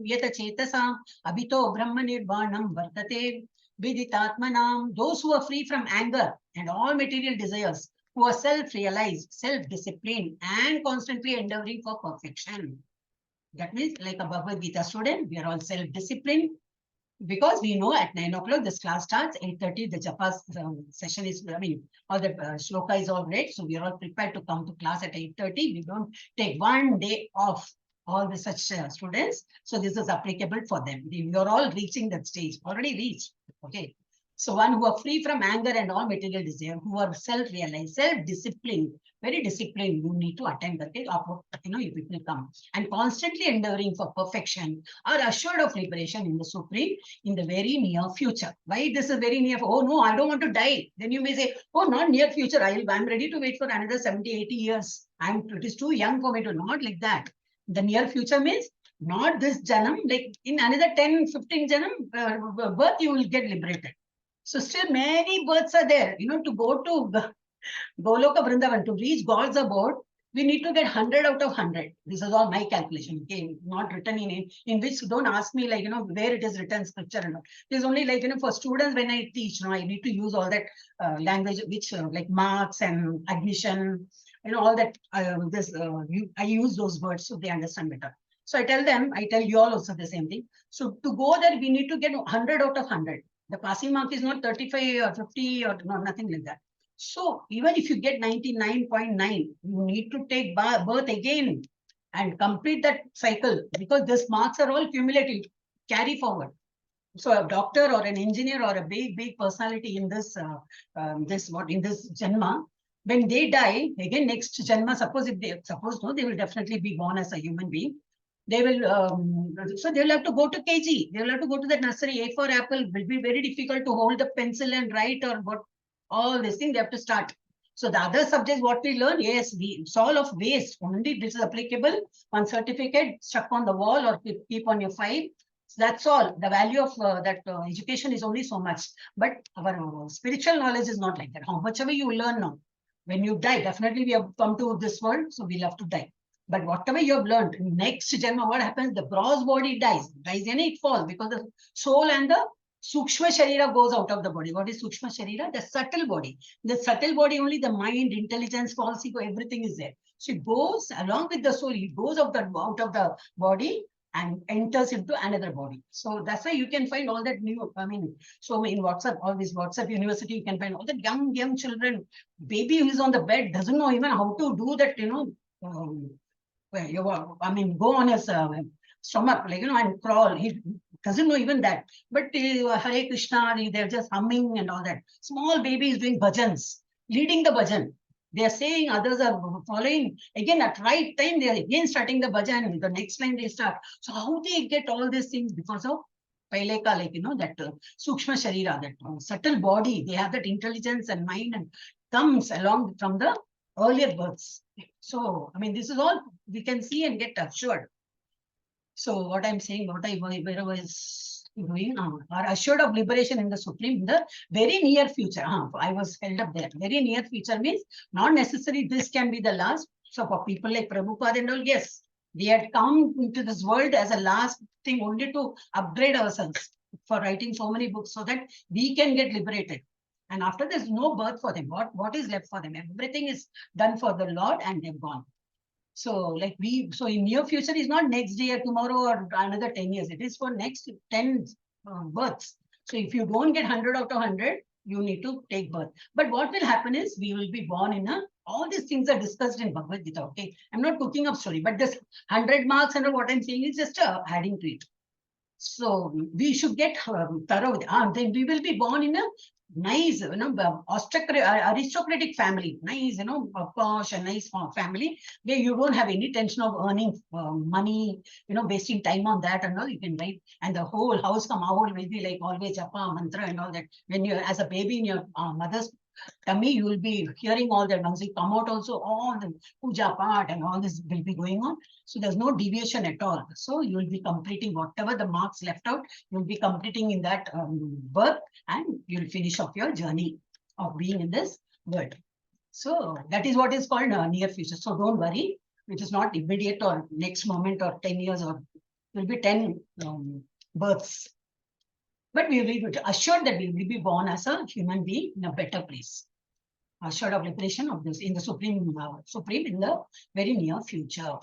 Yata Chetasam Abhito Brahma Nirvanam Vartate Viditatmanam, those who are free from anger and all material desires, who are self-realized, self-disciplined, and constantly endeavoring for perfection. That means, like a Bhagavad Gita student, we are all self-disciplined, because we know at 9 o'clock this class starts, 8:30 the Japas session is, all the shloka is all read. So we are all prepared to come to class at 8:30. We don't take one day off, all the such students. So this is applicable for them. We are all reaching that stage, already reached. Okay. So one who are free from anger and all material desire, who are self-realized, self-disciplined, very disciplined, you need to attend, okay? You people come and constantly endeavoring for perfection, are assured of liberation in the Supreme in the very near future. Why this is very near? Oh no, I don't want to die. Then you may say, oh, not near future. I'm ready to wait for another 70, 80 years. It is too young for me to, not like that. The near future means not this janam, like in another 10, 15 janam birth, you will get liberated. So still many births are there, to go to Goloka Vrindavan, to reach God's abode, we need to get 100 out of 100. This is all my calculation, okay? Not written in which, don't ask me like, where it is written scripture and all. It is only like, for students when I teach, I need to use all that language, which like marks and admission, all that, I use those words so they understand better. So I tell them, I tell you all also the same thing. So to go there, we need to get 100 out of 100. The passing mark is not 35 or 50 or no, nothing like that. So even if you get 99.9, you need to take birth again and complete that cycle, because these marks are all cumulative, carry forward. So a doctor or an engineer or a big personality in this in this janma, when they die again, next janma, they will definitely be born as a human being. They will so they will have to go to KG. They will have to go to the nursery. A for apple will be very difficult to hold the pencil and write, or what, all these things they have to start. So the other subjects what we learn, yes, it's all of waste. Only this is applicable. One certificate stuck on the wall or keep on your file. So that's all. The value of that education is only so much. But our spiritual knowledge is not like that. How much ever you learn now, when you die, definitely we have come to this world, so we'll have to die. But whatever you have learned, next janma, what happens? The gross body dies, and it falls, because the soul and the Sukshma Sharira goes out of the body. What is Sukshma Sharira? The subtle body. The subtle body, only the mind, intelligence, false ego, everything is there. So it goes along with the soul, it goes out of the body and enters into another body. So that's why you can find all that new, so in WhatsApp, all this WhatsApp university, you can find all the young children, baby who is on the bed, doesn't know even how to do that, go on his stomach, and crawl. He doesn't know even that. But Hare Krishna, they're just humming and all that. Small baby is doing bhajans, leading the bhajan. They are saying, others are following. Again, at right time, they are again starting the bhajan. The next line they start. So how they get all these things? Because of Paileka, that Sukshma Sharira, that subtle body. They have that intelligence and mind, and comes along from the earlier births. So, this is all we can see and get assured. So what I'm saying, where I was doing, are assured of liberation in the Supreme in the very near future. I was held up there. Very near future means not necessarily this can be the last. So for people like Prabhupada and all, yes, they had come into this world as a last thing only to upgrade ourselves for writing so many books so that we can get liberated. And after there's no birth for them. What is left for them? Everything is done for the Lord and they've gone. So in near future is not next day or tomorrow or another 10 years. It is for next 10 births. So if you don't get 100 out of 100, you need to take birth. But what will happen is we will be born in all these things are discussed in Bhagavad Gita. Okay, I'm not cooking up story, but this 100 marks and what I'm saying is just adding to it. So we should get thorough. Then we will be born in a nice, aristocratic family, nice, posh and nice family where you don't have any tension of earning money, wasting time on that and all. You can write, and the whole house will be like always japa, mantra and all that. When you're as a baby in your mother's tummy, you will be hearing all that. Once you come out also, all the puja part and all this will be going on. So there's no deviation at all. So you will be completing whatever the marks left out, you'll be completing in that birth, and you'll finish off your journey of being in this world. So that is what is called near future. So don't worry, it is not immediate or next moment or 10 years, or it will be 10 births. But we will be assured that we will be born as a human being in a better place. Assured of liberation of this in the supreme in the very near future.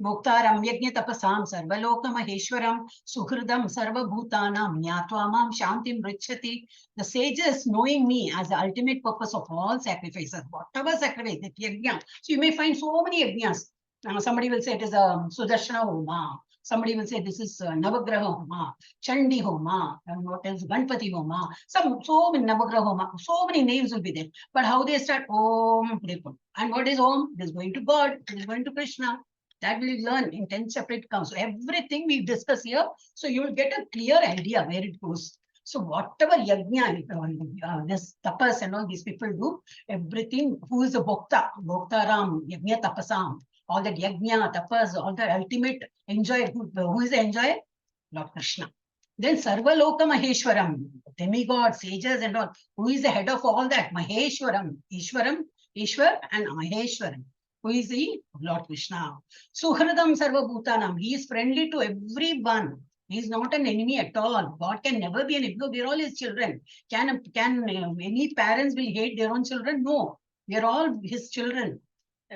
Bhoktaram yajna tapasam sarvaloka maheshwaram suhridam sarvabhutanam nyatva mam shantim richati. The sages knowing me as the ultimate purpose of all sacrifices, whatever sacrifice, that yajna. So you may find so many yajnas. Somebody will say it is a Sudarshana Homa. Somebody will say this is Navagraha Homa, Chandi Homa, and what else? Ganpati Homa. So many Navagraha Homa, so many names will be there. But how they start? Om. And what is Om? It is going to God, it is going to Krishna. That we'll learn in 10 separate counts. So everything we discuss here, so you will get a clear idea where it goes. So whatever yajna, this tapas and all these people do, everything, who is a bhokta, bhoktaram, yajna tapasam, all that yajna, tapas, all the ultimate enjoyer, who is the enjoyer? Lord Krishna. Then Sarvaloka Maheshwaram, demigod, sages and all, who is the head of all that? Maheshwaram, Ishwaram, Ishwar and Maheshwaram. Who is he? Lord Krishna. Suhridam Sarvabhutanam. He is friendly to everyone. He is not an enemy at all. God can never be an enemy. We are all his children. Can any parents will hate their own children? No. We are all his children.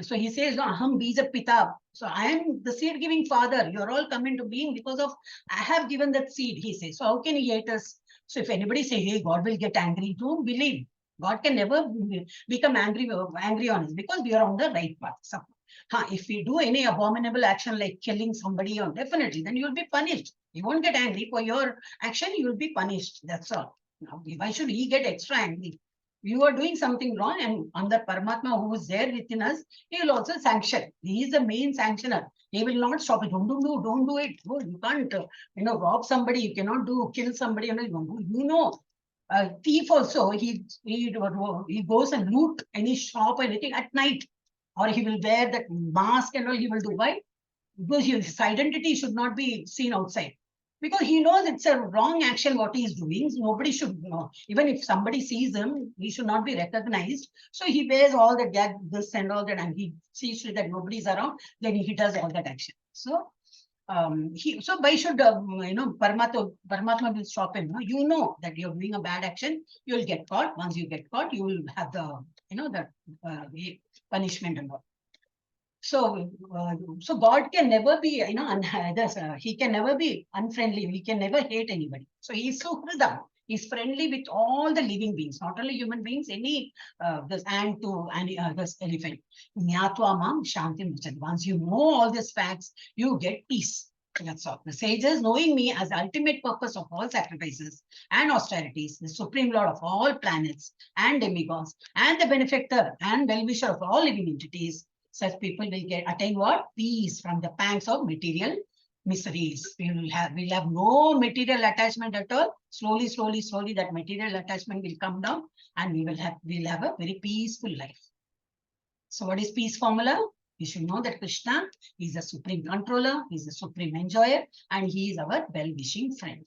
So he says, Aham Bija Pita. So I am the seed giving father. You are all come into being because of I have given that seed, he says. So how can he hate us? So if anybody say, hey, God will get angry, don't believe. God can never become angry on us because we are on the right path. So, if we do any abominable action like killing somebody, definitely, then you will be punished. You won't get angry for your action, you will be punished. That's all. Now, why should he get extra angry? You are doing something wrong, and on the Paramatma who is there within us, he will also sanction. He is the main sanctioner. He will not stop it. Don't do it. Oh, you can't, rob somebody. You cannot kill somebody. A thief also, he goes and loot any shop or anything at night, or he will wear that mask and all. He will do. Why? Because his identity should not be seen outside. Because he knows it's a wrong action what he is doing. So nobody should know. Even if somebody sees him, he should not be recognized. So he wears all the this and all that, and he sees to that nobody is around. Then he does all that action. So so why should Paramatma will stop him? You know that you're doing a bad action, you will get caught. Once you get caught, you will have the punishment and all. So God can never be he can never be unfriendly. He can never hate anybody. So he is Suhridam. He's friendly with all the living beings, not only human beings, any this ant to any this elephant. Nyatva mam shantim. Once you know all these facts, you get peace. That's all. The sages, knowing me as the ultimate purpose of all sacrifices and austerities, the supreme lord of all planets and demigods, and the benefactor and well-wisher of all living entities, such people will attain what? Peace from the pangs of material miseries. We'll have no material attachment at all. Slowly, that material attachment will come down, and we'll have a very peaceful life. So what is peace formula? You should know that Krishna is the supreme controller, he is the supreme enjoyer, and he is our well-wishing friend.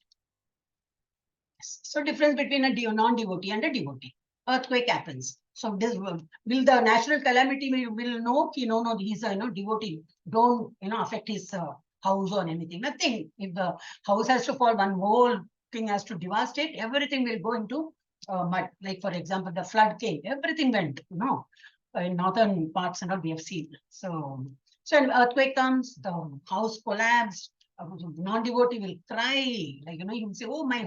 So difference between a non-devotee and a devotee. Earthquake happens. So this will the natural calamity will know no, he's a devotee. Don't affect his house or anything. Nothing. If the house has to fall, one whole thing has to devastate, everything will go into mud. Like for example, the flood came, everything went, in northern parts and all we have seen. So an earthquake comes, the house collapsed. Non-devotee will cry, like he will say, oh, my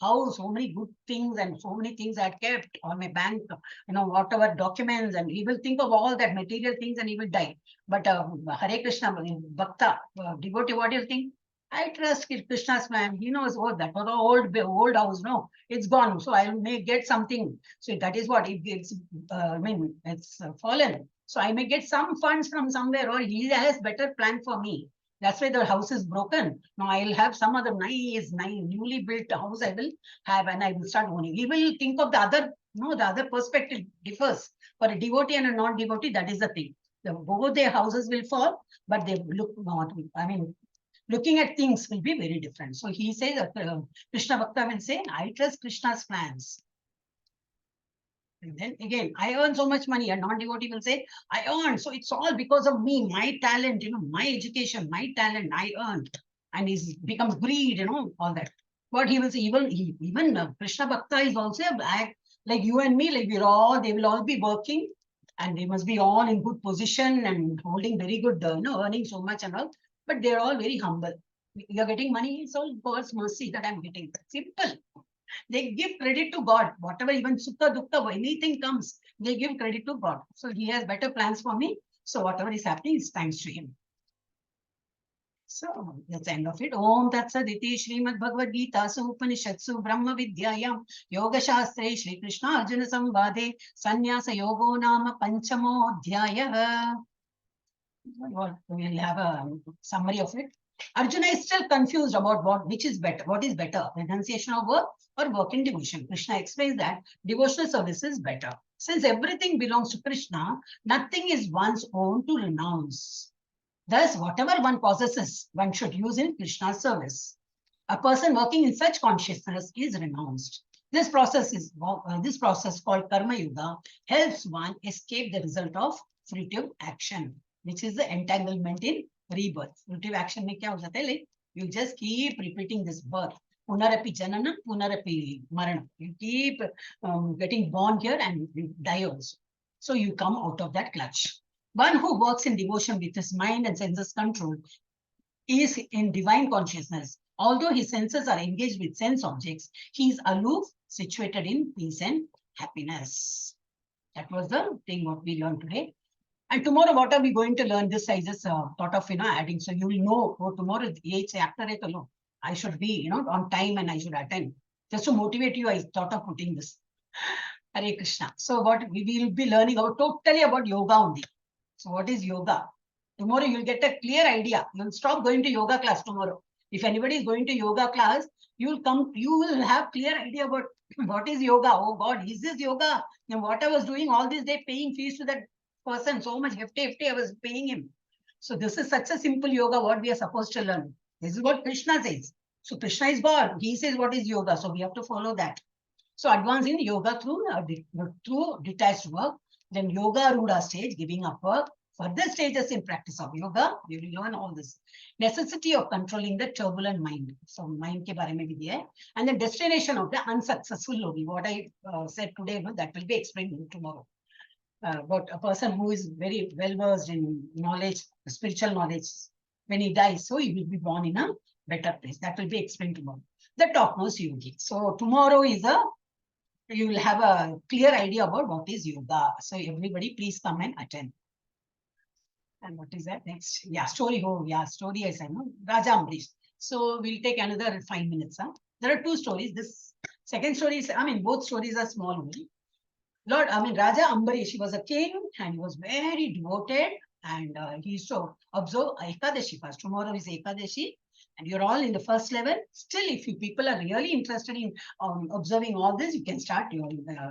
house, so many good things and so many things I kept on my bank, whatever documents, and he will think of all that material things and he will die. But Hare Krishna Bhakta, devotee, what do you think? I trust Krishna's plan. He knows, oh, that was an old house. No, it's gone. So I may get something. So that is what it gets. It's fallen. So I may get some funds from somewhere, or he has better plan for me. That's why the house is broken. Now I'll have some other nice, newly built house I will have, and I will start owning. He will think of the other, the other perspective differs. For a devotee and a non-devotee, that is the thing. Both their houses will fall, but they look not, looking at things will be very different. So he says, Krishna Bhakta will say, I trust Krishna's plans. And then again, I earn so much money. A non-devotee will say, I earned. So it's all because of me, my talent, my education, my talent, I earned. and he's becomes greed, all that. But he will say, even Krishna Bhakta is also like you and me, like they will all be working, and they must be all in good position and holding very good, earning so much and all. But they're all very humble. You're getting money, it's all God's mercy that I'm getting. Simple. They give credit to God. Whatever, even Sukha Dukha, anything comes, they give credit to God. So he has better plans for me. So whatever is happening is thanks to him. So that's the end of it. Om Tat Saditi Srimad Bhagavad Gita Su Upanishatsu Brahma Vidyayam Yoga Shastre Shri Krishna Arjuna Samvade Sannyasa Yogo Nama Panchamo Dhyaya. We'll have a summary of it. Arjuna is still confused about which is better. What is better, renunciation of work or work in devotion? Krishna explains that devotional service is better. Since everything belongs to Krishna, nothing is one's own to renounce. Thus, whatever one possesses, one should use in Krishna's service. A person working in such consciousness is renounced. This process called Karma Yuga helps one escape the result of fruitive action, which is the entanglement in rebirth. Fruitive action mein kya ho jata hai? Like, you just keep repeating this birth. Punarapi janana, punarapi marana. You keep getting born here and you die also. So you come out of that clutch. One who works in devotion with his mind and senses controlled is in divine consciousness. Although his senses are engaged with sense objects, he is aloof, situated in peace and happiness. That was the thing what we learned today. And tomorrow, what are we going to learn? This I just thought of, adding. So you will know, tomorrow is 8th chapter. I should be, on time and I should attend. Just to motivate you, I thought of putting this. Hare Krishna. So what we will be learning totally about yoga only. So what is yoga? Tomorrow you'll get a clear idea. You'll stop going to yoga class tomorrow. If anybody is going to yoga class, you will have clear idea about what is yoga. Oh God, is this yoga? And what I was doing all this day, paying fees to that person, so much hefty, I was paying him. So this is such a simple yoga, what we are supposed to learn. This is what Krishna says. So Krishna is God. He says what is yoga. So we have to follow that. So advancing yoga through detached work, then yoga ruda stage, giving up work. Further stages in practice of yoga, we will learn all this. Necessity of controlling the turbulent mind. So mind ke bare mein bhi diya hai. And the destination of the unsuccessful yogi. What I said today, that will be explained tomorrow. About a person who is very well versed in knowledge, spiritual knowledge. When he dies, so he will be born in a better place. That will be explained tomorrow. The topmost yogi. So tomorrow is you will have a clear idea about what is yoga. So everybody please come and attend. And what is that next? Yeah, story. Oh, yeah, story I said, no? Raja Ambrish. So we'll take another 5 minutes. Huh? There are 2 stories. This second story is, both stories are small only. Raja Ambarish, he was a king and he was very devoted, and he used to observe Ekadashi fast. Tomorrow is Ekadashi, and you're all in the first level. Still, if you people are really interested in observing all this, you can start your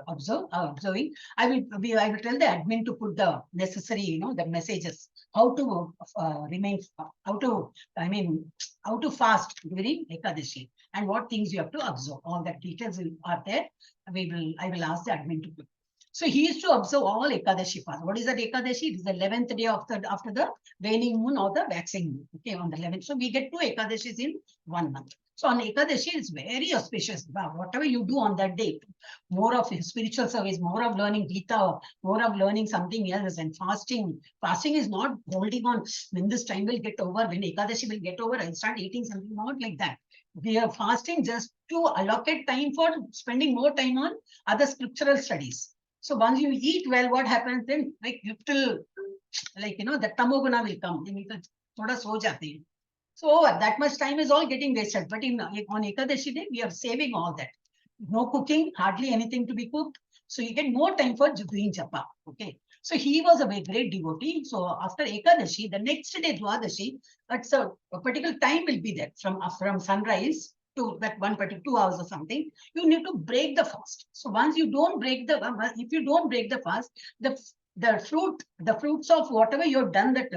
observing. I will tell the admin to put the necessary, the messages, how to how to fast during Ekadashi and what things you have to observe. All that details are there. I will ask the admin to put. So he used to observe all Ekadashi fast. What is that Ekadashi? It is the 11th day after the waning moon or the waxing moon. Okay, on the 11th. So we get 2 Ekadashis in 1 month. So on Ekadashi, it's very auspicious. Whatever you do on that day, more of spiritual service, more of learning Gita, more of learning something else, and fasting. Fasting is not holding on. When this time will get over, when Ekadashi will get over, I'll start eating something, not like that. We are fasting just to allocate time for spending more time on other scriptural studies. So once you eat well, what happens then? Like little, the tamoguna will come. Then thoda so jate. So that much time is all getting wasted. But on Ekadashi day, we are saving all that. No cooking, hardly anything to be cooked. So you get more time for doing japa. Okay. So he was a very great devotee. So after Ekadashi, the next day Dwadashi, that's a particular time will be there from sunrise to that 1 particular 2 hours or something. You need to break the fast. So once you don't break if you don't break the fast, the fruits of whatever you've done that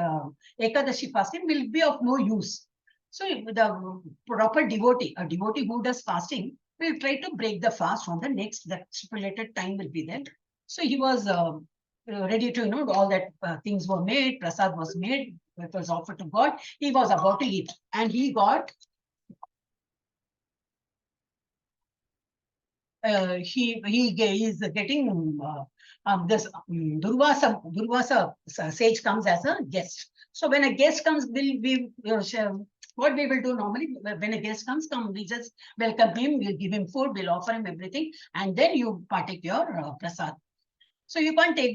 Ekadashi fasting will be of no use. So the proper devotee, a devotee who does fasting, will try to break the fast on the next, that stipulated time will be there. So he was ready to, all that things were made, prasad was made, it was offered to God. He was about to eat, and he got he is getting this Durvasa sage comes as a guest. So when a guest comes, what we will do normally when a guest comes, we just welcome him, we'll give him food, we'll offer him everything, and then you partake your prasad. So you can't take,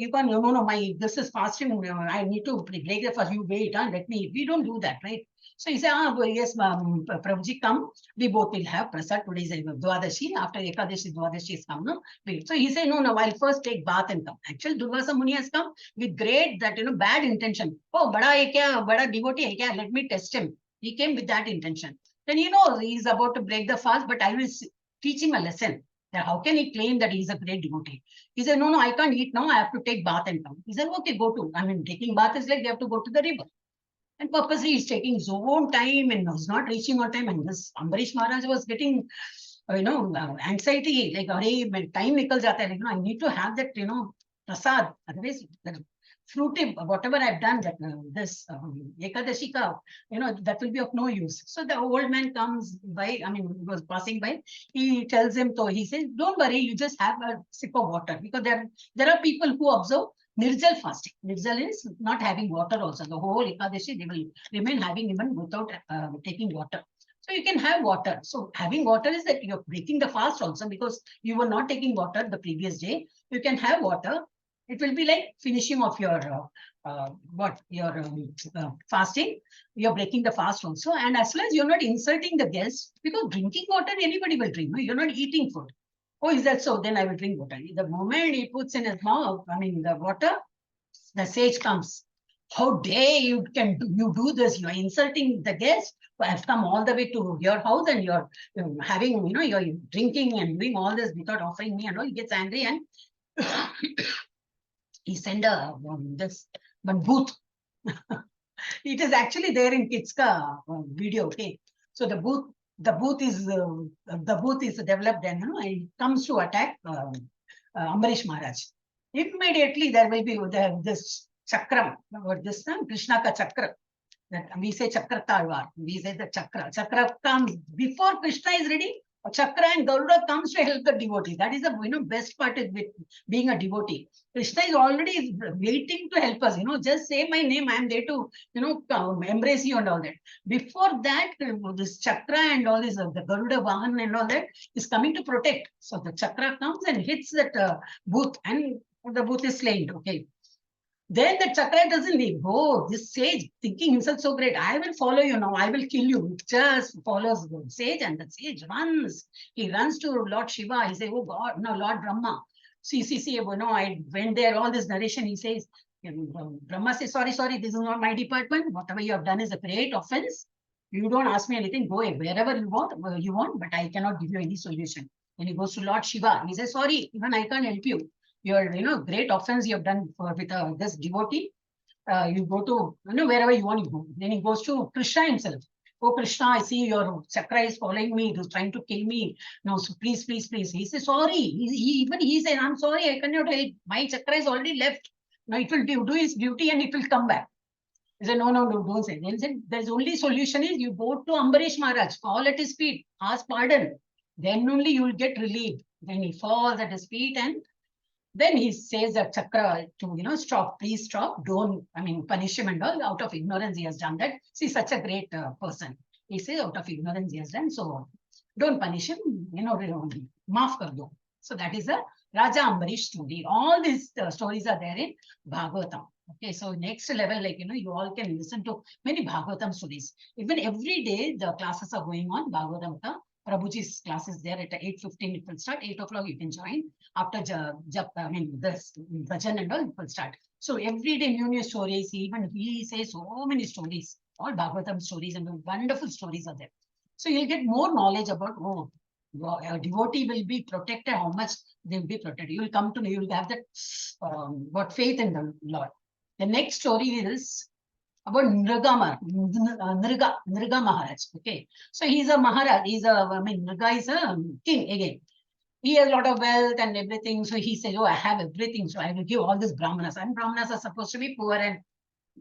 this is fasting, I need to break the fast, you wait and let me eat. We don't do that, right? So he said, yes, Prabhuji, come, we both will have prasad. Today is Dwadashi, after Ekadashi, Dwadashi is come, no? So he said, no, I'll first take bath and come. Actually, Durvasa Muni has come with great, bad intention. Oh, bada devotee hai kya? Let me test him. He came with that intention. Then he knows he's about to break the fast, but I will teach him a lesson. That how can he claim that he's a great devotee? He said, no, I can't eat now. I have to take bath and come. He said, okay, go to. Taking bath is like they have to go to the river. And purposely he's taking his own time and he's not reaching on time. And this Ambarish Maharaj was getting, anxiety. Like, time nikal jata hai. I need to have that, prasad. Otherwise, the fruity, whatever I've done, that this Ekadashi ka, that will be of no use. So the old man comes by, he was passing by. He tells him, he says, don't worry, you just have a sip of water. Because there are people who observe Nirjal fasting. Nirjal is not having water also. The whole Ekadashi, they will remain having even without taking water. So you can have water. So having water is that you're breaking the fast also because you were not taking water the previous day. You can have water. It will be like finishing of your fasting. You're breaking the fast also. And as well as you're not insulting the guests, because drinking water, anybody will drink. No? You're not eating food. Oh, is that so? Then I will drink water. The moment he puts in his mouth, the water, the sage comes. How dare you do this? You are insulting the guests who have come all the way to your house and you're having, you're drinking and doing all this without offering me and all. He gets angry and he sent this one booth. It is actually there in Kitska video. Okay, so the booth is developed and it comes to attack Ambarish Maharaj. Immediately there will be this chakram, or this Krishna ka chakra. That we say chakra talwar. We say the chakra. Chakra comes before Krishna is ready. Chakra and Garuda comes to help the devotee. That is the best part is with being a devotee. Krishna is already waiting to help us. Just say my name. I am there to embrace you and all that. Before that, this chakra and all this, the Garuda Vahan and all that is coming to protect. So the chakra comes and hits that booth, and the booth is slain. Okay. Then the chakra doesn't leave. Oh, this sage thinking himself so great. I will follow you now. I will kill you. Just follows the sage and the sage runs. He runs to Lord Shiva. He says, oh God, no, Lord Brahma. See, I went there, all this narration. He says, Brahma says, sorry, this is not my department. Whatever you have done is a great offense. You don't ask me anything. Go wherever you want, but I cannot give you any solution. Then he goes to Lord Shiva. He says, sorry, even I can't help you. Your great offense you have done with this devotee. You go to wherever you want to go. Then he goes to Krishna himself. Oh Krishna, I see your chakra is following me. It is trying to kill me. No, so please. He says sorry. He said, I'm sorry, I cannot help. My chakra is already left. Now it will do its duty and it will come back. He said, no, don't say. Then he said, there's only solution is you go to Ambarish Maharaj, fall at his feet, ask pardon. Then only you will get relieved. Then he falls at his feet and then he says that chakra to, stop, please stop, don't, punish him and all. Out of ignorance, he has done that. See, such a great person. He says out of ignorance, he has done. So don't punish him, maaf kar do. So that is a Raja Ambarish story. All these stories are there in Bhagavatam. Okay, so next level, you all can listen to many Bhagavatam stories. Even every day, the classes are going on, Bhagavatam ka. Prabhuji's class is there at 8:15. It will start. 8 o'clock you can join. After this bhajan and all, it will start. So every day new stories. Even he says so many stories. All Bhagavatam stories and wonderful stories are there. So you'll get more knowledge about a devotee will be protected. How much they will be protected. You will come to know. You will have that faith in the Lord. The next story is about Nriga Maharaj. Okay, so he's a Maharaj. Nriga is a king again. He has a lot of wealth and everything. So he says, oh, I have everything. So I will give all this Brahmanas. And Brahmanas are supposed to be poor and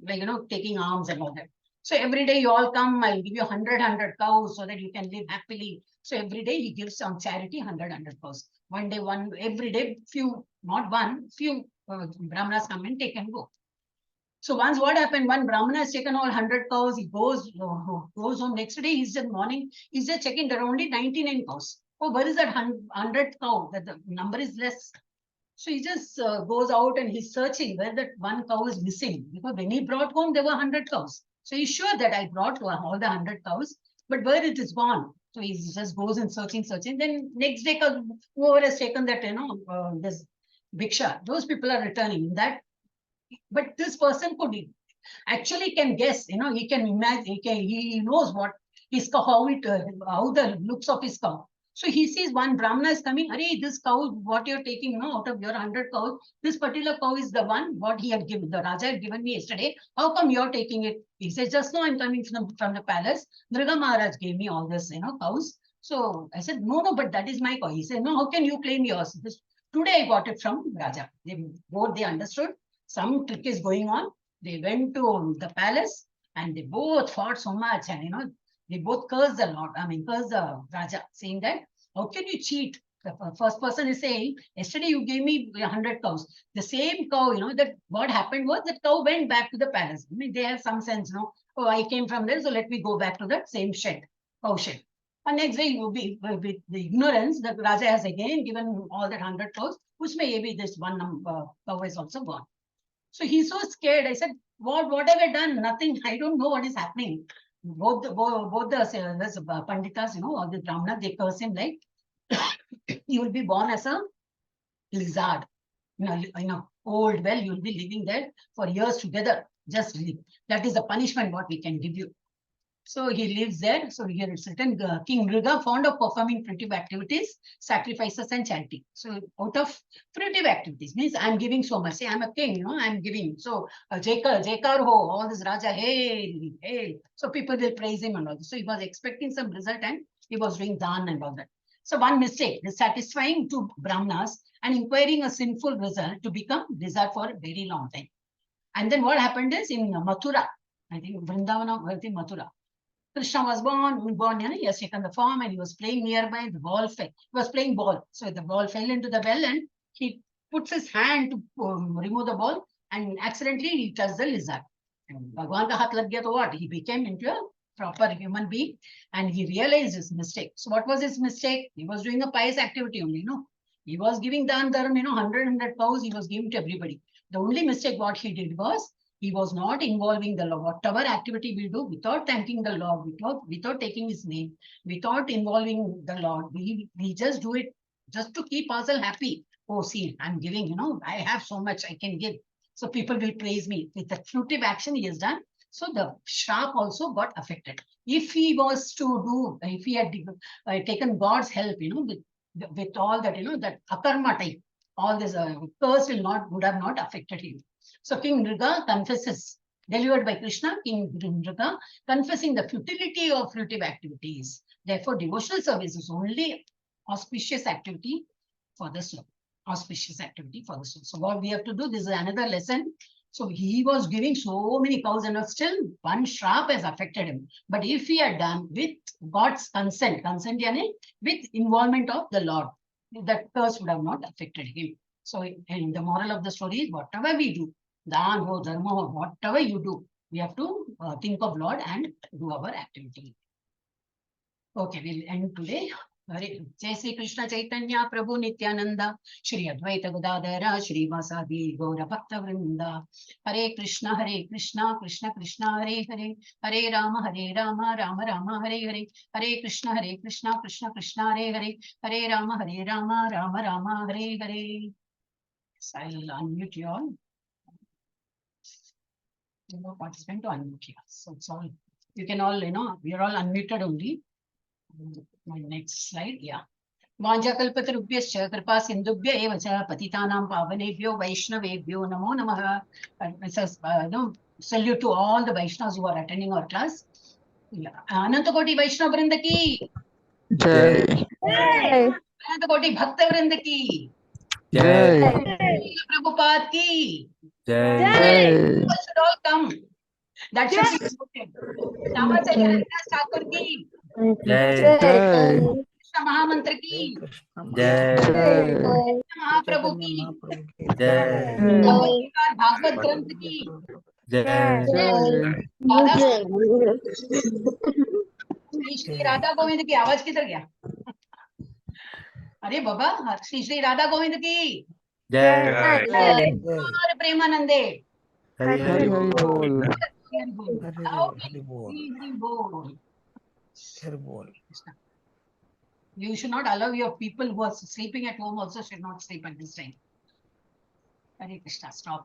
like, taking alms and all that. So every day you all come, I'll give you 100 cows so that you can live happily. So every day he gives on charity 100 cows. One day, every day, few, not one, few brahmanas come and take and go. So once what happened, one brahmana has taken all 100 cows, he goes home. Next day, he's just morning, he's just checking, there are only 99 cows. Oh, where is that 100 cow? That the number is less. So he just goes out and he's searching where that one cow is missing. Because when he brought home, there were 100 cows. So he's sure that I brought all the 100 cows, but where it is gone. So he just goes and searching. Then next day, whoever has taken that, this bhiksha, those people are returning that. But this person could actually can guess, he can imagine, he knows what his cow, how the looks of his cow. So he sees one brahmana is coming, Arey, this cow, what you're taking, out of your 100 cows, this particular cow is the one what he had given, the Raja had given me yesterday. How come you're taking it? He says, just now I'm coming from the palace. Durga Maharaj gave me all this, cows. So I said, no, but that is my cow. He said, no, how can you claim yours? Today I got it from Raja. They understood some trick is going on. They went to the palace and they both fought so much, and they both cursed the Lord. Cursed the Raja, saying that how can you cheat? The first person is saying, yesterday you gave me 100 cows. The same cow, that what happened was that cow went back to the palace. They have some sense, oh, I came from there, so let me go back to that same shed, cow shed. And next day, you will be with the ignorance, the Raja has again given all that 100 cows, which may be this one cow is also gone. So he's so scared. I said, what have I done? Nothing. I don't know what is happening. Both the Panditas, all the Brahmana, they curse him like, you will be born as a lizard. Old well, you will be living there for years together. Just live. That is the punishment what we can give you. So he lives there. So here it's written, King Mriga, fond of performing fruitive activities, sacrifices and charity. So out of fruitive activities means I'm giving so much. Say I'm a king, I'm giving. So Jaikar ho, all this Raja, hey. So people will praise him and all this. So he was expecting some result and he was doing dhan and all that. So one mistake, dissatisfying to Brahmanas and inquiring a sinful result to become desired for a very long time. And then what happened is in Mathura, I think Vrindavana, Mathura. Krishna was born, he has taken the form and he was playing nearby, the ball fell. He was playing ball. So the ball fell into the well and he puts his hand to remove the ball and accidentally he touched the lizard. And Bhagwan ka haath lag gaya, to what? He became into a proper human being and he realized his mistake. So what was his mistake? He was doing a pious activity only, He was giving dhan dharma, 100 cows he was giving to everybody. The only mistake what he did was, he was not involving the Lord. Whatever activity we do, without thanking the Lord, without taking his name, without involving the Lord, we just do it just to keep ourselves happy. Oh, see, I'm giving, I have so much I can give. So people will praise me. With the fruitive action he has done, so the shrap also got affected. If he was to do, if he had taken God's help, with all that, that akarma type, all this curse would have not affected him. So King Mriga confesses, delivered by Krishna, King Mriga confessing the futility of fruitive activities. Therefore, devotional service is only auspicious activity for the soul. Auspicious activity for the soul. So what we have to do, this is another lesson. So he was giving so many cows and still one shrap has affected him. But if he had done with God's consent, with involvement of the Lord, that curse would have not affected him. So and the moral of the story is, whatever we do, dhan ho, dharma ho, whatever you do, we have to think of Lord and do our activity. Okay, we'll end today. Jai Sri Krishna Chaitanya Prabhu Nityananda Shri Advaita Gadadhara Shri Vasadi Gaura Bhakta Vrinda Hare Krishna Krishna Krishna Hare Hare Hare Rama Rama Rama Hare Hare Hare Krishna Krishna Krishna Hare Hare Hare Rama Rama Rama Hare Hare. So I'll unmute you all. No participant to unmute here. So it's all, you can all, we are all unmuted only. My next slide, yeah. Vanjakalpatarubhyascha kripa sindubhya eva cha patitanam pavanebhyo vaishnavebhyo namo namaha. It says, salute to all the Vaishnavas who are attending our class. Anantakoti Vaishnava Vrinda ki. Jai. Anantakoti Bhakta Vrinda ki. Jai. Prabhupada ki. Jai. You should all come. That should be spoken. Namaste Lalitha Thakur ki. Jai. Krishna Mahamantra ki. Jai. Mahaprabhu ki. Jai. Bhagavad Granth ki. Jai. दादा श्री राधा गोविंद की आवाज किधर गया? अरे बाबा श्री राधा गोविंद की Jai. और प्रेमानंदे Hari Hari Bol. You should not allow your people who are sleeping at home also should not sleep at this time. Hare Krishna, stop.